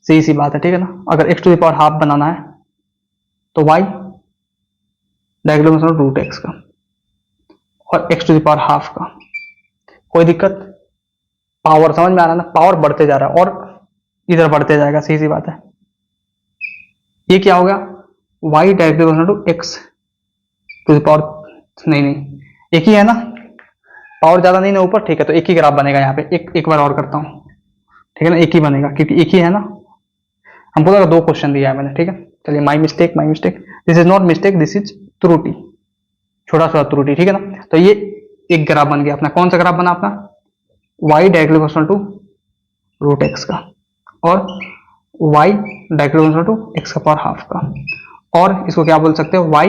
सही सी बात है, ठीक है ना। अगर x to the power half बनाना है तो y directly proportional to root x का, और x to the power half का, कोई दिक्कत। पावर समझ में आ रहा है ना, पावर बढ़ते जा रहा है और इधर बढ़ते जाएगा, सही सी बात है। ये क्या होगा, y directly proportional to x to the power, नहीं एक ही है ना, पावर ज्यादा नहीं ना ऊपर, ठीक है। तो एक ही ग्राफ बनेगा यहाँ पे, एक बार और करता हूँ, ठीक है ना, एक ही बनेगा क्योंकि एक ही है ना। हमको लगा दो क्वेश्चन दिया है मैंने, ठीक है। चलिए my mistake, my mistake, this is not mistake, this is त्रुटि, छोटा सा त्रुटि, ठीक है ना। तो ये एक ग्राफ बन गया अपना। कौन सा ग्राफ बना अपना, y directly proportional to root x का, और y directly proportional to x का पावर हाफ का, और इसको क्या बोल सकते हो, y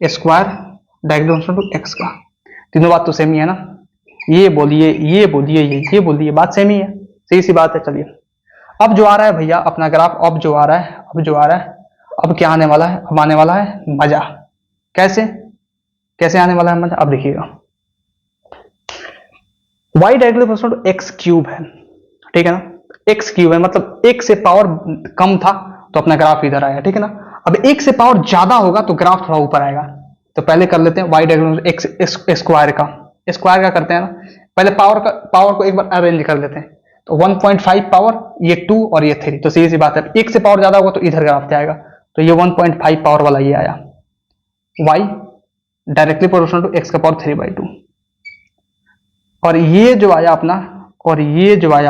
square directly proportional to x का। तीनों बात तो सेम ही है ना, ये बोलिए, ये बोलिए, ये बोलिए, बात सेम ही है, सही सी बात है। चलिए अब जो आ रहा है भैया अपना ग्राफ, अब जो आ रहा है, अब क्या आने वाला है, अब आने वाला है मजा। कैसे कैसे आने वाला है मजा, अब देखिएगा। y directly proportional to x cube है, ठीक है ना। x क्यूब है मतलब एक से पावर कम था तो अपना ग्राफ इधर आया, ठीक है ना। अब एक से पावर ज्यादा होगा तो ग्राफ थोड़ा ऊपर आएगा। तो पहले कर लेते हैं y डायरेक्टली x स्क्वायर का करते हैं ना। पहले पावर को एक बार अरेंज कर लेते हैं। तो 1.5 पावर, ये 2 और ये 3, तो सीधी सी बात है एक से पावर ज्यादा होगा तो इधर ग्राफ जाएगा। तो ये 1.5 पावर वाला ये आया y directly proportional to x का पावर 3/2। और ये जो आया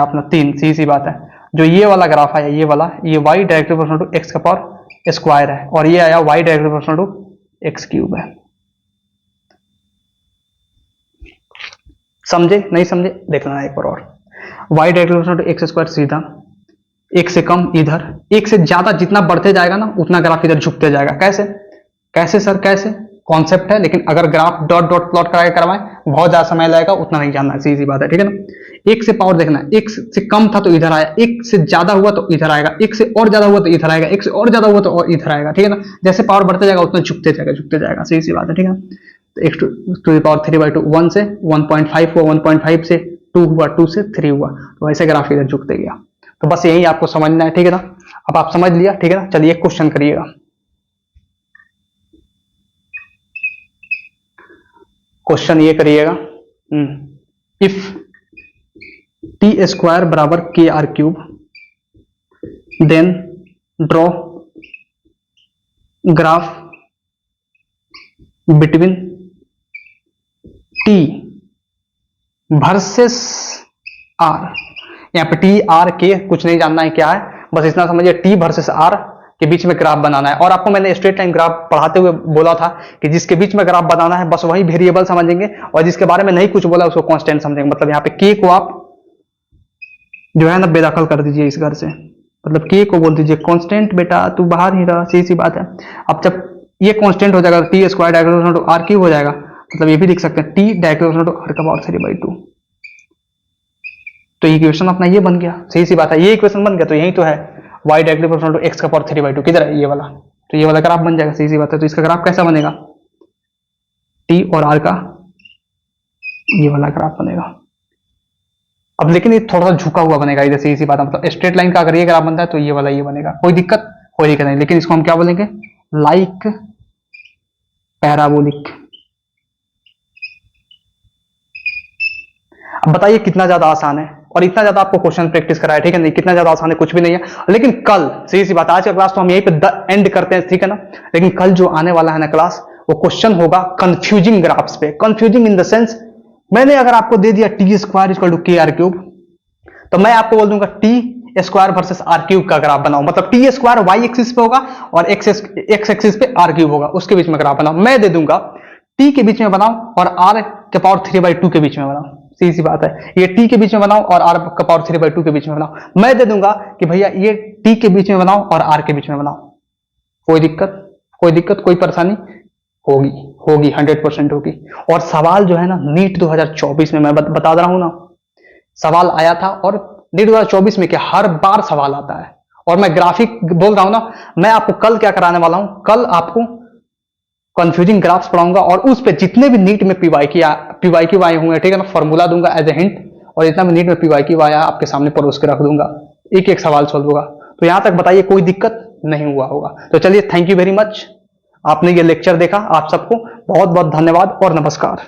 अपना 3, सीधी सी बात है। जो ये वाला ग्राफ आया ये y directly proportional to x का पावर स्क्वायर है, और ये आया y directly proportional to x cube है। समझे नहीं समझे देखना है एक बार और। y directly proportional to x square सीधा, एक से कम इधर, एक से ज्यादा जितना बढ़ते जाएगा ना उतना ग्राफ इधर झुकते जाएगा। कैसे सर कैसे, कॉन्सेप्ट है, लेकिन अगर ग्राफ डॉट डॉट प्लॉट करा के करवाएं बहुत ज्यादा समय लगेगा, उतना नहीं जानना है, सीधी बात है, ठीक है ना। एक से पावर देखना है, एक से कम था तो इधर आया, एक से ज्यादा हुआ तो इधर आएगा, एक से और ज्यादा हुआ तो इधर आएगा, एक से और ज्यादा हुआ तो और इधर आएगा, ठीक है ना। जैसे पावर बढ़ते जाएगा उतना झुकते जाएगा, सीधी सी बात है, ठीक है। तो x टू द पावर 3/2, 1 से 1.5 हुआ, 1.5 से 2 हुआ, 2 से 3 हुआ, तो ऐसे ग्राफ इधर झुकते गया। तो बस यही आपको समझना है, ठीक है ना। अब आप समझ लिया, ठीक है ना। चलिए क्वेश्चन करिएगा। क्वेश्चन ये करिएगा, इफ टी स्क्वायर बराबर के R cube, then draw graph between T versus R. यहाँ पे टी आर के कुछ नहीं जानना है क्या है, बस इतना समझिए टी वर्सेस आर के बीच में ग्राफ बनाना है। और आपको मैंने स्ट्रेट लाइन ग्राफ पढ़ाते हुए बोला था कि जिसके बीच में ग्राफ बनाना है बस वही वेरिएबल समझेंगे, और जिसके बारे में नहीं कुछ बोला उसको कांस्टेंट समझेंगे। मतलब यहाँ पे के को आप जो है ना बेदखल कर दीजिए इस घर से, मतलब के को बोल दीजिए कांस्टेंट, बेटा तू बाहर ही रहा, सीधी सी बात है। अब जब ये कांस्टेंट हो जाएगा T square directly to R cube हो जाएगा, मतलब ये भी लिख सकते हैं टी डायरेक्टली टू आर का पावर 3/2। तो इक्वेशन अपना ये बन गया, सही सी बात है, ये इक्वेशन बन गया। तो यही तो है y directly proportional to x का पावर 3/2, किधर है ये वाला, तो ये वाला ग्राफ बन जाएगा, सही सी बात है। तो इसका ग्राफ कैसा बनेगा, t और r का ये वाला ग्राफ बनेगा। अब लेकिन ये थोड़ा सा झुका हुआ बनेगा इधर, सही सी बात है। मतलब स्ट्रेट लाइन का अगर ये ग्राफ बनता है तो ये वाला ये बनेगा, कोई दिक्कत नहीं। लेकिन इसको हम क्या बोलेंगे, लाइक पैराबोलिक। अब बताइए कितना ज्यादा आसान है, और इतना ज्यादा आपको क्वेश्चन प्रैक्टिस कराया, ठीक है नहीं, कितना ज्यादा आसान है कुछ भी नहीं है। लेकिन कल, सही सी बात, आज का क्लास तो हम यहीं पे एंड करते हैं, ठीक है ना। लेकिन कल जो आने वाला है ना क्लास, वो क्वेश्चन होगा कंफ्यूजिंग ग्राफ्स पे। कंफ्यूजिंग इन द सेंस, मैंने अगर आपको दे दिया T square equal to K R cube, तो मैं आपको बोल दूंगा T square versus R cube का ग्राफ बनाओ। मतलब टी स्क्वायर वाई एक्सिस पे होगा और एक्स एक्सिस पे आर क्यूब होगा, उसके बीच में ग्राफ बनाओ। मैं दे दूंगा टी के बीच में बनाओ और आर के पावर 3/2 के बीच में बनाओ, सीधी सी बात है। ये टी के बीच में बनाओ और आर का पावर 3/2 के बीच में बनाओ। मैं दे दूंगा कि भैया ये टी के बीच में बनाओ और आर के बीच में बनाओ। कोई दिक्कत कोई परेशानी होगी 100% होगी। और सवाल जो है ना नीट 2024 में, मैं बता रहा हूं ना, सवाल आया था, और नीट 2024 में क्या हर बार सवाल आता है। और मैं ग्राफिक बोल रहा हूं ना, मैं आपको कल क्या कराने वाला हूं, कल आपको कंफ्यूजिंग ग्राफ्स पढ़ाऊंगा, और उस पे जितने भी नीट में पीवाईक्यू आए हुए, ठीक है ना, फॉर्मूला दूंगा एज ए हिंट, और जितना भी नीट में पीवाईक्यू आया आपके सामने परोस के रख दूंगा, एक एक सवाल सॉल्व होगा। तो यहां तक बताइए कोई दिक्कत नहीं हुआ होगा। तो चलिए, थैंक यू वेरी मच, आपने ये लेक्चर देखा, आप सबको बहुत बहुत धन्यवाद और नमस्कार।